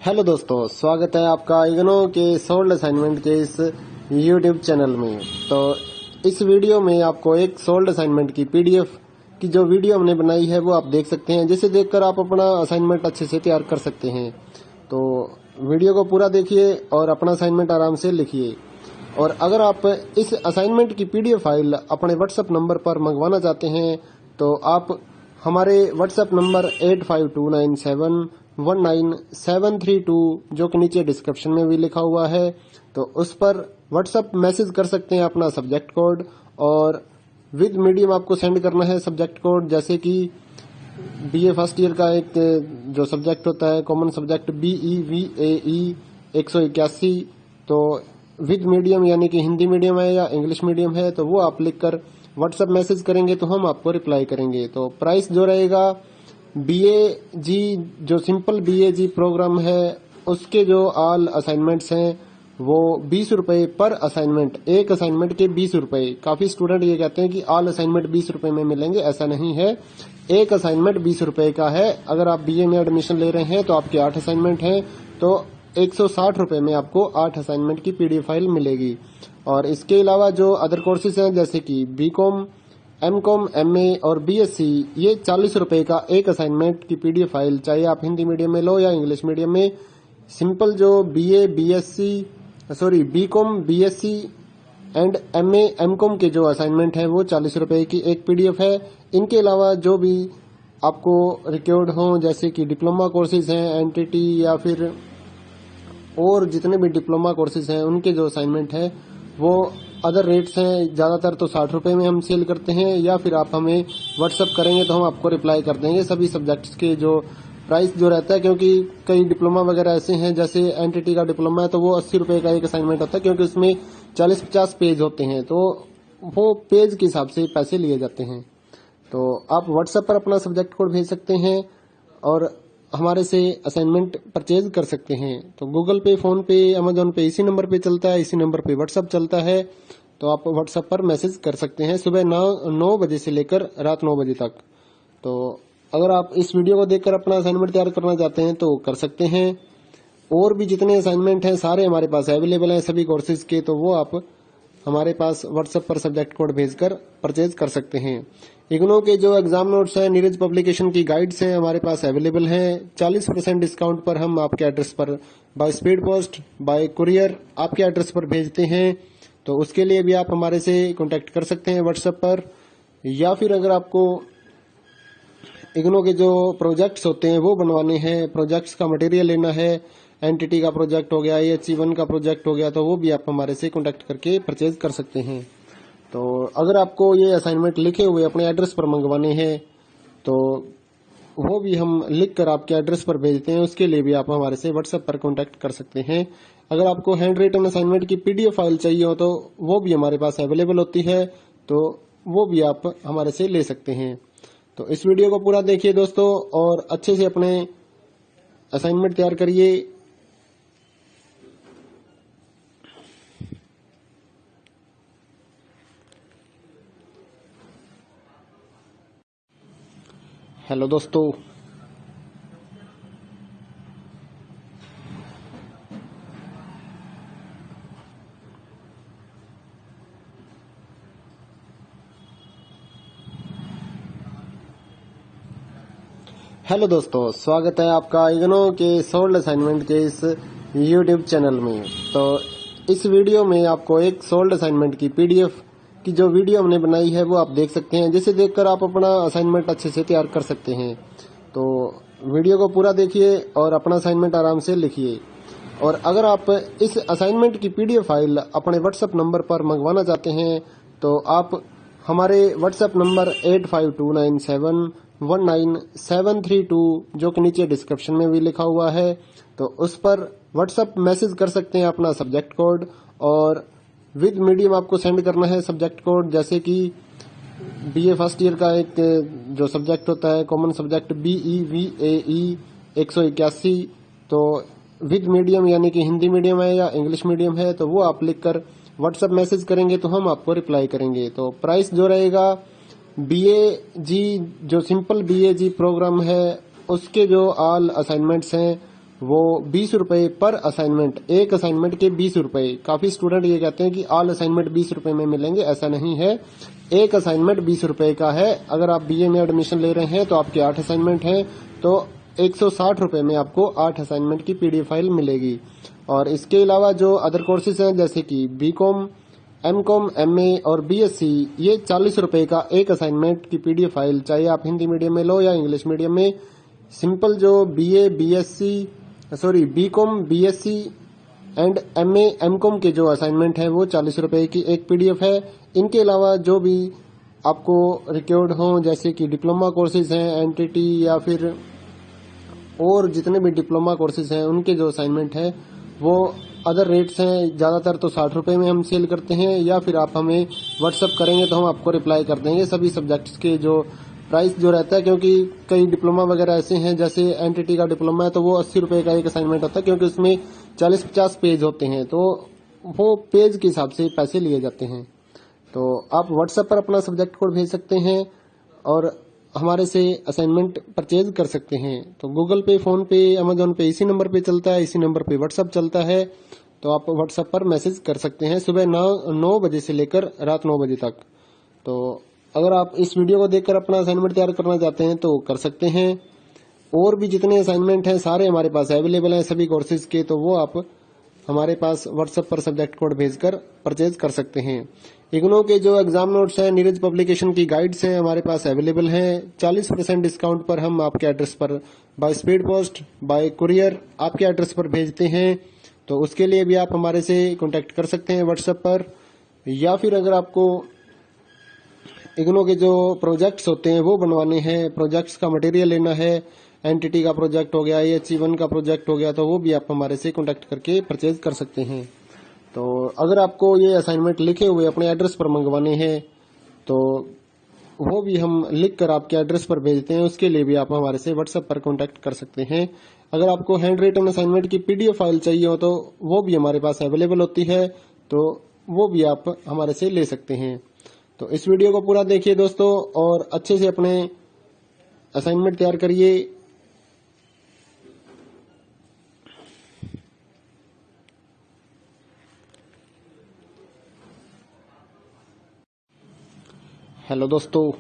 Hello दोस्तों, स्वागत है आपका इग्नो के सोल्ड असाइनमेंट के इस यूट्यूब चैनल में। तो इस वीडियो में आपको एक सोल्ड असाइनमेंट की पीडीएफ की जो वीडियो हमने बनाई है वो आप देख सकते हैं, जिसे देखकर आप अपना असाइनमेंट अच्छे से तैयार कर सकते हैं। तो वीडियो को पूरा देखिए और अपना असाइनमेंट आराम से लिखिए। और अगर आप इस असाइनमेंट की पीडीएफ फाइल अपने व्हाट्सएप नंबर पर मंगवाना चाहते हैं तो आप हमारे व्हाट्सएप नंबर 8529719732 जो कि नीचे डिस्क्रिप्शन में भी लिखा हुआ है, तो उस पर व्हाट्सएप मैसेज कर सकते हैं अपना सब्जेक्ट कोड, और विद मीडियम आपको सेंड करना है सब्जेक्ट कोड। जैसे कि बीए फर्स्ट ईयर का एक जो सब्जेक्ट होता है कॉमन सब्जेक्ट BEVAE 181, तो विद मीडियम यानी कि हिंदी मीडियम है या इंग्लिश मीडियम है तो वो आप लिखकर व्हाट्सएप मैसेज करेंगे तो हम आपको रिप्लाई करेंगे। तो प्राइस जो रहेगा BAG जो सिंपल BAG प्रोग्राम है उसके जो ऑल असाइनमेंट्स हैं वो 20 रुपए पर असाइनमेंट, एक असाइनमेंट के 20 रुपए। काफी स्टूडेंट ये कहते हैं कि ऑल असाइनमेंट 20 रुपए में मिलेंगे, ऐसा नहीं है। एक असाइनमेंट 20 रुपए का है। अगर आप BA में एडमिशन ले रहे हैं तो आपके 8 असाइनमेंट हैं तो 160 रुपए में आपको 8 असाइनमेंट की पीडीएफ फाइल मिलेगी। और इसके अलावा जो अदर कोर्सेज हैं जैसे कि BCom, MCom, MA और BSc, ये 40 रुपए का एक असाइनमेंट की पीडीएफ फाइल, चाहे आप हिंदी मीडियम में लो या इंग्लिश मीडियम में। सिंपल जो BCom, BSc and MA, MCom के जो असाइनमेंट हैं वो 40 रुपए की एक पीडीएफ है। इनके अलावा जो भी आपको रिक्वायर्ड हो जैसे कि डिप्लोमा कोर्सेज हैं, NTT या फिर और जितने भी डिप्लोमा कोर्सेज हैं उनके जो असाइनमेंट है वो अदर रेट्स हैं। ज्यादातर तो 60 रुपए में हम सेल करते हैं, या फिर आप हमें व्हाट्सअप करेंगे तो हम आपको रिप्लाई कर देंगे सभी सब्जेक्ट्स के जो प्राइस जो रहता है। क्योंकि कई डिप्लोमा वगैरह ऐसे हैं, जैसे NTT का डिप्लोमा है तो वो 80 रुपए का एक असाइनमेंट होता है, क्योंकि उसमें 40-50 पेज होते हैं तो वो पेज के हिसाब से पैसे लिए जाते हैं। तो आप व्हाट्सएप पर अपना सब्जेक्ट कोड भेज सकते हैं और हमारे से असाइनमेंट परचेज कर सकते हैं। तो गूगल पे, फोन पे, अमेजोन पे इसी नंबर पे चलता है, इसी नंबर पे व्हाट्सएप चलता है। तो आप व्हाट्सएप पर मैसेज कर सकते हैं सुबह 9 बजे से लेकर रात 9 बजे तक। तो अगर आप इस वीडियो को देखकर अपना असाइनमेंट तैयार करना चाहते हैं तो कर सकते हैं। और भी जितने असाइनमेंट हैं सारे हमारे पास अवेलेबल हैं सभी कोर्सेज के, तो वो आप हमारे पास व्हाट्सएप पर सब्जेक्ट कोड भेजकर परचेज कर सकते हैं। इग्नो के जो एग्जाम नोट्स हैं, नीरज पब्लिकेशन की गाइड्स हैं हमारे पास अवेलेबल हैं। 40% डिस्काउंट पर हम आपके एड्रेस पर by speed post, bye courier आपके एड्रेस पर भेजते हैं। तो उसके लिए भी आप हमारे से कांटेक्ट कर सकते हैं व्हाट्सएप पर। या फिर अगर आपको इग्नो के जो प्रोजेक्ट्स होते हैं वो बनवाने हैं, प्रोजेक्ट्स का मटेरियल लेना है, NTT का प्रोजेक्ट हो गया, AHE1 का प्रोजेक्ट हो गया, तो वो भी आप हमारे से कांटेक्ट करके परचेज कर सकते हैं। तो अगर आपको ये असाइनमेंट लिखे हुए अपने एड्रेस पर मंगवाने हैं तो वो भी हम लिख कर आपके एड्रेस पर भेजते हैं, उसके लिए भी आप हमारे से व्हाट्सएप पर कांटेक्ट कर सकते हैं। अगर आपको हैंड रिटन असाइनमेंट की पीडीएफ फाइल चाहिए हो तो वो भी हमारे पास अवेलेबल होती है, तो वो भी आप हमारे से ले सकते हैं। तो इस वीडियो को पूरा देखिए दोस्तों और अच्छे से अपने असाइनमेंट तैयार करिए। हेलो दोस्तों, स्वागत है आपका इग्नो के सोल्ड असाइनमेंट के इस यूट्यूब चैनल में। तो इस वीडियो में आपको एक सोल्ड असाइनमेंट की पीडीएफ की जो वीडियो हमने बनाई है वो आप देख सकते हैं, जिसे देखकर आप अपना असाइनमेंट अच्छे से तैयार कर सकते हैं। तो वीडियो को पूरा देखिए और अपना असाइनमेंट आराम से लिखिए। और अगर आप इस असाइनमेंट की पीडीएफ फाइल अपने व्हाट्सएप नंबर पर मंगवाना चाहते हैं तो आप हमारे व्हाट्सएप नंबर 8529719732 जो कि नीचे डिस्क्रिप्शन में भी लिखा हुआ है, तो उस पर व्हाट्सएप मैसेज कर सकते हैं अपना सब्जेक्ट कोड, और विद मीडियम आपको सेंड करना है सब्जेक्ट कोड। जैसे कि BA फर्स्ट ईयर का एक जो सब्जेक्ट होता है कॉमन सब्जेक्ट BEVAE 181, तो विद मीडियम यानी कि हिंदी मीडियम है या इंग्लिश मीडियम है तो वो आप लिखकर व्हाट्सएप मैसेज करेंगे तो हम आपको रिप्लाई करेंगे। तो प्राइस जो रहेगा BAG जो सिंपल BAG प्रोग्राम है उसके जो ऑल असाइनमेंट्स हैं वो 20 रुपए पर असाइनमेंट, एक असाइनमेंट के 20 रुपए। काफी स्टूडेंट ये कहते हैं कि ऑल असाइनमेंट 20 रुपए में मिलेंगे, ऐसा नहीं है। एक असाइनमेंट 20 रुपए का है। अगर आप बीए में एडमिशन ले रहे हैं तो आपके 8 असाइनमेंट हैं, तो 160 रुपए में आपको 8 असाइनमेंट की पीडीएफ फाइल मिलेगी। और इसके अलावा जो अदर कोर्सेज हैं जैसे कि बीकॉम, एमकॉम, एमए और बीएससी, ये 40 रुपए का एक असाइनमेंट की पीडीएफ फाइल, चाहे आप हिंदी मीडियम में लो या इंग्लिश मीडियम में। सिंपल जो BCom, BSc and MA, MCom के जो असाइनमेंट है वो 40 रुपए की एक पीडीएफ है। इनके अलावा जो भी आपको रिक्वायर्ड हो जैसे कि डिप्लोमा कोर्सेज हैं, एनटीटी या फिर और जितने भी डिप्लोमा कोर्सेज हैं उनके जो असाइनमेंट है वो अदर रेट्स हैं। ज्यादातर तो 60 रुपए में हम सेल करते हैं, या फिर आप हमें व्हाट्सअप करेंगे तो हम आपको रिप्लाई कर देंगे सभी सब्जेक्ट्स के जो प्राइस जो रहता है। क्योंकि कई डिप्लोमा वगैरह ऐसे हैं, जैसे एनटीटी का डिप्लोमा है तो वो 80 रुपए का एक असाइनमेंट होता है, क्योंकि उसमें 40-50 पेज होते हैं, तो वो पेज के हिसाब से पैसे लिए जाते हैं। तो आप व्हाट्सएप पर अपना सब्जेक्ट कोड भेज सकते हैं और हमारे से असाइनमेंट परचेज कर सकते हैं। तो गूगल पे, फोन पे, अमेजोन पे इसी नंबर पे चलता है, इसी नंबर पे व्हाट्सएप चलता है। तो आप व्हाट्सएप पर मैसेज कर सकते हैं सुबह 9 बजे से लेकर रात 9 बजे तक। तो अगर आप इस वीडियो को देखकर अपना असाइनमेंट तैयार करना चाहते हैं तो कर सकते हैं। और भी जितने असाइनमेंट हैं सारे हमारे पास अवेलेबल हैं सभी कोर्सेज के, तो वो आप हमारे पास व्हाट्सएप पर सब्जेक्ट कोड भेजकर परचेज कर सकते हैं। इग्नो के जो एग्जाम नोट्स हैं, नीरज पब्लिकेशन की गाइड्स हैं हमारे पास अवेलेबल हैं। 40% डिस्काउंट पर हम आपके एड्रेस पर by speed post, bye courier आपके एड्रेस पर भेजते हैं। तो उसके लिए भी आप हमारे से कांटेक्ट कर सकते हैं व्हाट्सएप पर। या फिर अगर आपको इग्नो के जो प्रोजेक्ट्स होते हैं वो बनवाने हैं, प्रोजेक्ट्स का मटेरियल लेना है, एनटीटी का प्रोजेक्ट हो गया, EHC1 का प्रोजेक्ट हो गया, तो वो भी आप हमारे से कांटेक्ट करके परचेज कर सकते हैं। तो अगर आपको ये असाइनमेंट लिखे हुए अपने एड्रेस पर मंगवाने हैं तो वो भी हम लिख कर आपके एड्रेस पर भेजते हैं, उसके लिए भी आप हमारे से व्हाट्सएप पर कांटेक्ट कर सकते हैं। अगर आपको हैंड रिटन असाइनमेंट की पीडीएफ फाइल चाहिए हो तो वो भी हमारे पास अवेलेबल होती है, तो वो भी आप हमारे से ले सकते हैं। तो इस वीडियो को पूरा देखिए दोस्तों और अच्छे से अपने असाइनमेंट तैयार करिए। हेलो दोस्तों,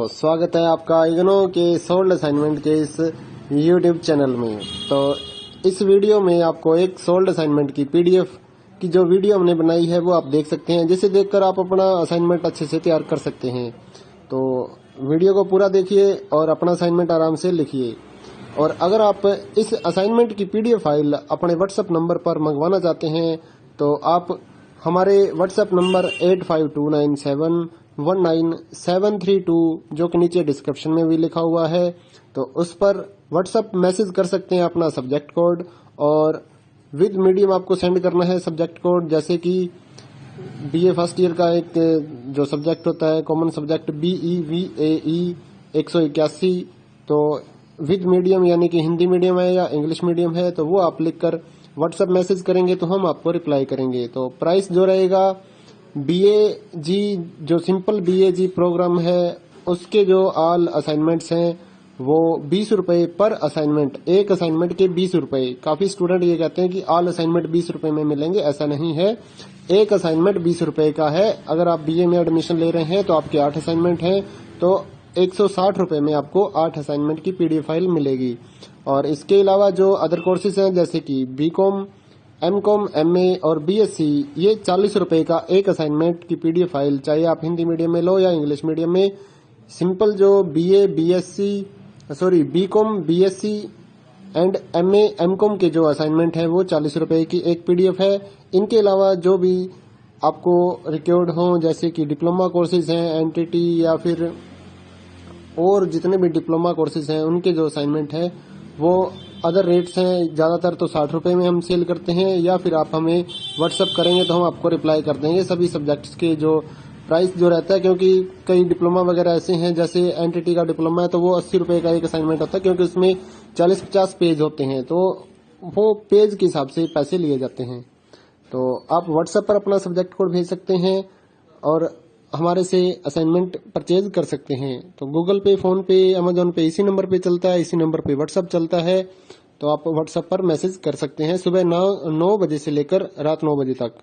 स्वागत है आपका इग्नो के सोल्ड असाइनमेंट के इस यूट्यूब चैनल में। तो इस वीडियो में आपको एक सोल्ड असाइनमेंट की पीडीएफ की जो वीडियो हमने बनाई है वो आप देख सकते हैं, जिसे देखकर आप अपना असाइनमेंट अच्छे से तैयार कर सकते हैं। तो वीडियो को पूरा देखिए और अपना असाइनमेंट आराम से लिखिए। और अगर आप इस असाइनमेंट की पीडीएफ फाइल अपने व्हाट्सएप नंबर पर मंगवाना चाहते हैं तो आप हमारे व्हाट्सएप नंबर 8529719732 जो कि नीचे डिस्क्रिप्शन में भी लिखा हुआ है, तो उस पर व्हाट्सएप मैसेज कर सकते हैं अपना सब्जेक्ट कोड, और विद मीडियम आपको सेंड करना है सब्जेक्ट कोड। जैसे कि बीए फर्स्ट ईयर का एक जो सब्जेक्ट होता है कॉमन सब्जेक्ट BEVAE 181, तो विद मीडियम यानी कि हिंदी मीडियम है या इंग्लिश मीडियम है, तो वो आप लिखकर व्हाट्सएप मैसेज करेंगे तो हम आपको रिप्लाई करेंगे। तो प्राइस जो रहेगा BAG जो सिंपल BAG प्रोग्राम है उसके जो ऑल असाइनमेंट्स हैं वो 20 रुपए पर असाइनमेंट, एक असाइनमेंट के 20 रुपए। काफी स्टूडेंट ये कहते हैं कि ऑल असाइनमेंट 20 रुपए में मिलेंगे, ऐसा नहीं है। एक असाइनमेंट 20 रुपए का है। अगर आप बीए में एडमिशन ले रहे हैं तो आपके 8 असाइनमेंट हैं, तो 160 रुपए में आपको 8 असाइनमेंट की पीडीएफ फाइल मिलेगी। और इसके अलावा जो अदर कोर्सेज हैं जैसे कि बीकॉम, एमकॉम, एमए और बीएससी, ये 40 रुपए का एक असाइनमेंट की पीडीएफ फाइल, चाहे आप हिंदी मीडियम में लो या इंग्लिश मीडियम में। सिंपल जो BCom, BSc and MA, MCom के जो असाइनमेंट है वो 40 रुपए की एक पीडीएफ है। इनके अलावा जो भी आपको रिक्वायर्ड हो जैसे कि डिप्लोमा कोर्सेज हैं, एनटीटी या फिर और जितने भी डिप्लोमा कोर्सेज हैं उनके जो असाइनमेंट है वो अदर रेट्स हैं। ज्यादातर तो 60 रुपए में हम सेल करते हैं, या फिर आप हमें व्हाट्सएप करेंगे तो हम आपको रिप्लाई कर देंगे सभी सब्जेक्ट्स के जो प्राइस जो रहता है। क्योंकि कई डिप्लोमा वगैरह ऐसे हैं, जैसे एनटीटी का डिप्लोमा है तो वो 80 रुपए का एक असाइनमेंट होता है, क्योंकि उसमें 40-50 पेज होते हैं, तो वो पेज के हिसाब से पैसे लिए जाते हैं। तो आप व्हाट्सएप पर अपना सब्जेक्ट कोड भेज सकते हैं और हमारे से असाइनमेंट परचेज कर सकते हैं। तो गूगल पे, फोन पे, अमेजोन पे इसी नंबर पे चलता है, इसी नंबर पे व्हाट्सएप चलता है। तो आप व्हाट्सएप पर मैसेज कर सकते हैं सुबह 9 बजे से लेकर रात 9 बजे तक।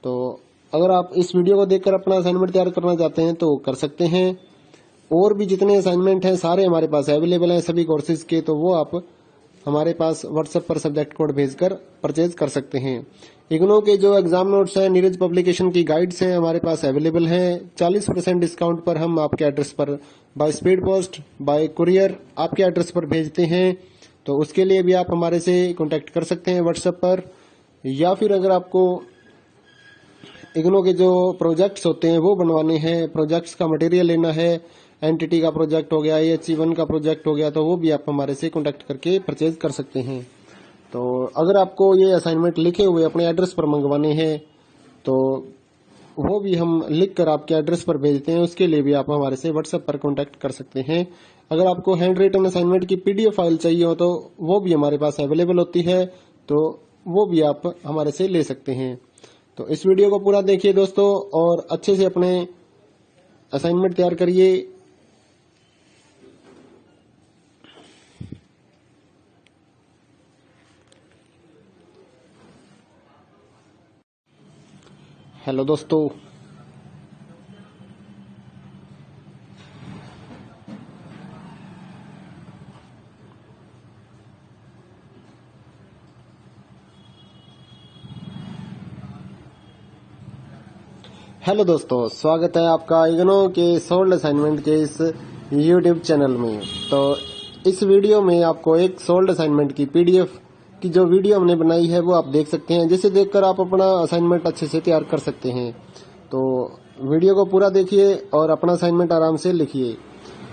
तो अगर आप इस वीडियो को देखकर अपना असाइनमेंट तैयार करना चाहते हैं तो कर सकते हैं। और भी जितने असाइनमेंट हैं सारे हमारे पास अवेलेबल हैं सभी कोर्सेज के, तो वो आप हमारे पास व्हाट्सएप पर सब्जेक्ट कोड भेजकर परचेज कर सकते हैं। इग्नो के जो एग्जाम नोट्स हैं, नीरज पब्लिकेशन की गाइड्स हैं हमारे पास अवेलेबल हैं। 40% डिस्काउंट पर हम आपके एड्रेस पर by speed post, bye courier आपके एड्रेस पर भेजते हैं। तो उसके लिए भी आप हमारे से कांटेक्ट कर सकते हैं व्हाट्सएप पर। या फिर अगर आपको इग्नो के जो प्रोजेक्ट्स होते हैं वो बनवाने हैं, प्रोजेक्ट्स का मटेरियल लेना है, एनटीटी का प्रोजेक्ट हो गया, HE1 का प्रोजेक्ट हो गया, तो वो भी आप हमारे से कांटेक्ट करके परचेज कर सकते हैं। तो अगर आपको ये असाइनमेंट लिखे हुए अपने एड्रेस पर मंगवाने हैं तो वो भी हम लिख कर आपके एड्रेस पर भेजते हैं। उसके लिए भी आप हमारे से व्हाट्सएप पर कांटेक्ट कर सकते हैं। अगर आपको हैंड रिटन असाइनमेंट की PDF फाइल चाहिए हो तो वो भी हमारे पास अवेलेबल होती है, तो वो भी आप हमारे से ले सकते हैं। तो इस वीडियो को पूरा देखिए दोस्तों और अच्छे से अपने असाइनमेंट तैयार करिए। हेलो दोस्तों, स्वागत है आपका इग्नो के सोल्ड असाइनमेंट के इस YouTube चैनल में। तो इस वीडियो में आपको एक सोल्ड असाइनमेंट की PDF की जो वीडियो हमने बनाई है वो आप देख सकते हैं, जिसे देखकर आप अपना असाइनमेंट अच्छे से तैयार कर सकते हैं। तो वीडियो को पूरा देखिए और अपना असाइनमेंट आराम से लिखिए।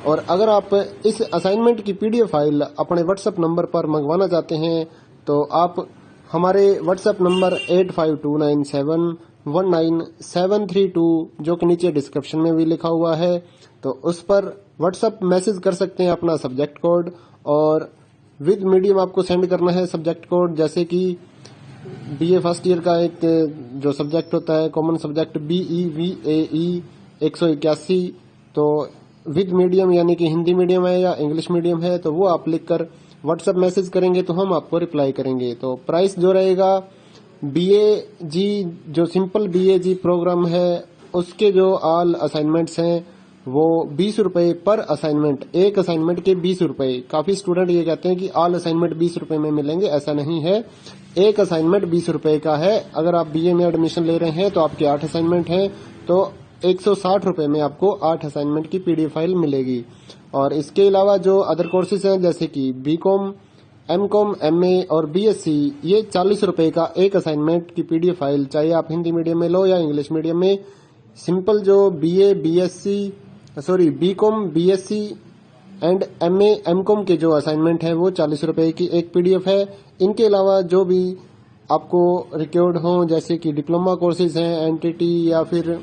और अगर आप इस असाइनमेंट की PDF फाइल अपने व्हाट्सएप नंबर पर मंगवाना चाहते हैं तो आप हमारे व्हाट्सएप नंबर 8529719732 जो कि नीचे डिस्क्रिप्शन में भी लिखा हुआ है, तो उस पर व्हाट्सएप मैसेज कर सकते हैं अपना सब्जेक्ट कोड, और विद मीडियम आपको सेंड करना है सब्जेक्ट कोड। जैसे कि BA फर्स्ट ईयर का एक जो सब्जेक्ट होता है कॉमन सब्जेक्ट BEVAE 181, तो विद मीडियम यानी कि हिंदी मीडियम है या इंग्लिश मीडियम है, तो वो आप लिखकर व्हाट्सएप मैसेज करेंगे तो हम आपको रिप्लाई करेंगे। तो प्राइस जो रहेगा BAG जो सिंपल BAG प्रोग्राम है उसके जो ऑल असाइनमेंट्स हैं वो 20 रुपए पर असाइनमेंट, एक असाइनमेंट के 20 रुपए। काफी स्टूडेंट ये कहते हैं कि ऑल असाइनमेंट 20 रुपए में मिलेंगे, ऐसा नहीं है। एक असाइनमेंट 20 रुपए का है। अगर आप BA में एडमिशन ले रहे हैं तो आपके 8 असाइनमेंट हैं, तो 160 रुपए में आपको 8 असाइनमेंट की PDF फाइल मिलेगी। और इसके अलावा जो अदर कोर्सेज हैं जैसे कि BCom, MCom, MA और BSc, ये 40 रुपए का एक असाइनमेंट की PDF फाइल, चाहे आप हिंदी मीडियम में लो या इंग्लिश मीडियम में। सिंपल जो BCom, BSc and MA, MCom के जो असाइनमेंट है वो 40 रुपए की एक PDF है। इनके अलावा जो भी आपको रिक्वायर्ड हो जैसे कि डिप्लोमा कोर्सेज हैं, NTT या फिर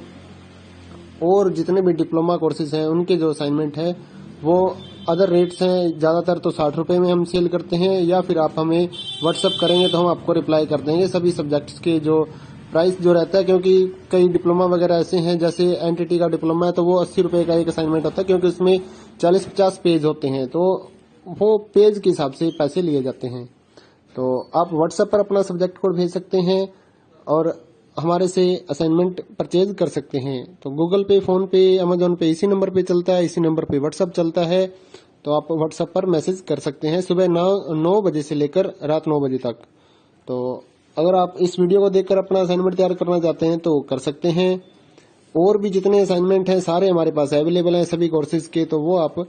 और जितने भी डिप्लोमा कोर्सेज हैं उनके जो असाइनमेंट है वो अदर रेट्स हैं। ज्यादातर तो 60 रुपए में हम सेल करते हैं, या फिर आप हमें व्हाट्सएप करेंगे तो हम आपको रिप्लाई कर देंगे सभी सब्जेक्ट्स के जो प्राइस जो रहता है। क्योंकि कई डिप्लोमा वगैरह ऐसे हैं, जैसे NTT का डिप्लोमा है तो वो 80 रुपए का एक असाइनमेंट होता है, क्योंकि उसमें 40-50 पेज होते हैं, तो वो पेज के हिसाब से पैसे लिए जाते हैं। तो आप व्हाट्सएप पर अपना सब्जेक्ट कोड भेज सकते हैं और हमारे से असाइनमेंट परचेज कर सकते हैं। तो गूगल पे, फोन पे, अमेजोन पे इसी नंबर पे चलता है, इसी नंबर पे व्हाट्सएप चलता है। तो आप व्हाट्सएप पर मैसेज कर सकते हैं सुबह 9 बजे से लेकर रात 9 बजे तक। तो अगर आप इस वीडियो को देखकर अपना असाइनमेंट तैयार करना चाहते हैं तो कर सकते हैं। और भी जितने असाइनमेंट हैं सारे हमारे पास अवेलेबल हैं सभी कोर्सेज के, तो वो आप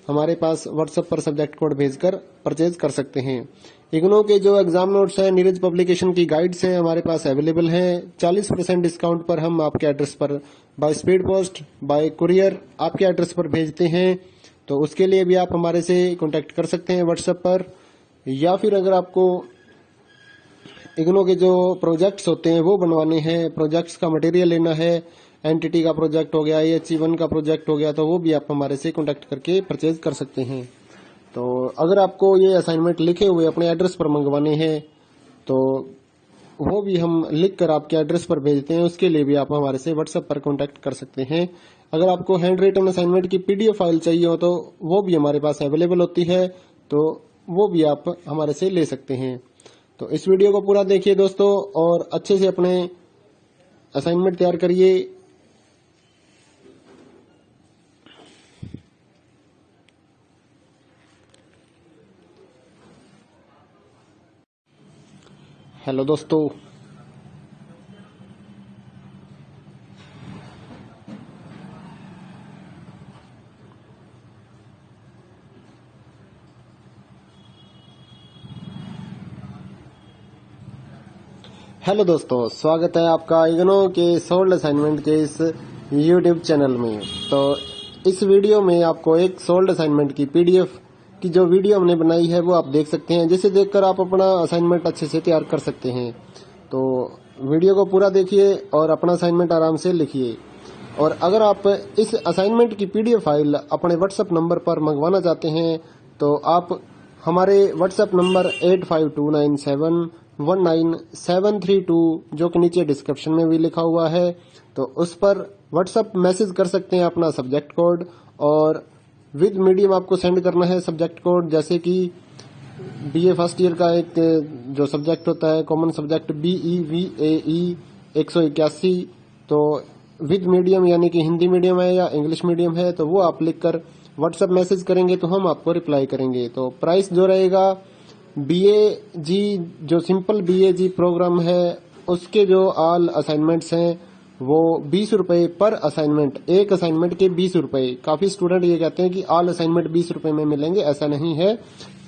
हमारे पास व्हाट्सएप पर सब्जेक्ट कोड भेजकर परचेज कर सकते हैं। इग्नो के जो एग्जाम नोट्स हैं, नीरज पब्लिकेशन की गाइड्स हैं हमारे पास अवेलेबल हैं। 40% डिस्काउंट पर हम आपके एड्रेस पर by speed post, bye courier आपके एड्रेस पर भेजते हैं। तो उसके लिए भी आप हमारे से कांटेक्ट कर सकते हैं व्हाट्सएप पर। या फिर अगर आपको इग्नो के जो प्रोजेक्ट्स होते हैं वो बनवाने हैं, प्रोजेक्ट्स का मटेरियल लेना है, एनटीटी का प्रोजेक्ट हो गया, HE1 का प्रोजेक्ट हो गया, तो वो भी आप हमारे से कांटेक्ट करके परचेज कर सकते हैं। तो अगर आपको ये असाइनमेंट लिखे हुए अपने एड्रेस पर मंगवाने हैं तो वो भी हम लिख कर आपके एड्रेस पर भेजते हैं। उसके लिए भी आप हमारे से व्हाट्सएप पर कांटेक्ट कर सकते हैं। अगर आपको हैंड रिटन असाइनमेंट की पीडीएफ फाइल चाहिए हो तो वो भी हमारे पास अवेलेबल होती है, तो वो भी आप हमारे से ले सकते हैं। तो इस वीडियो को पूरा देखिए दोस्तों और अच्छे से अपने असाइनमेंट तैयार करिए। हेलो दोस्तों, स्वागत है आपका इग्नो के सोल्ड असाइनमेंट के इस यूट्यूब चैनल में। तो इस वीडियो में आपको एक सोल्ड असाइनमेंट की पीडीएफ की जो वीडियो हमने बनाई है वो आप देख सकते हैं, जिसे देखकर आप अपना असाइनमेंट अच्छे से तैयार कर सकते हैं। तो वीडियो को पूरा देखिए और अपना असाइनमेंट आराम से लिखिए। और अगर आप इस असाइनमेंट की पीडीएफ फाइल अपने व्हाट्सएप नंबर पर मंगवाना चाहते हैं तो आप हमारे व्हाट्सएप नंबर 8529719732 जो कि नीचे डिस्क्रिप्शन में भी लिखा हुआ है, तो उस पर व्हाट्सएप मैसेज कर सकते हैं अपना सब्जेक्ट कोड, और विद मीडियम आपको सेंड करना है सब्जेक्ट कोड। जैसे कि बीए फर्स्ट ईयर का एक जो सब्जेक्ट होता है कॉमन सब्जेक्ट BEVAE 181, तो विद मीडियम यानी कि हिंदी मीडियम है या इंग्लिश मीडियम है तो वो आप लिखकर व्हाट्सएप मैसेज करेंगे तो हम आपको रिप्लाई करेंगे। तो प्राइस जो रहेगा BAG जो सिंपल BAG प्रोग्राम है उसके जो ऑल असाइनमेंट्स हैं वो 20 रुपए पर असाइनमेंट, एक असाइनमेंट के 20 रुपए। काफी स्टूडेंट ये कहते हैं कि ऑल असाइनमेंट 20 रुपए में मिलेंगे, ऐसा नहीं है।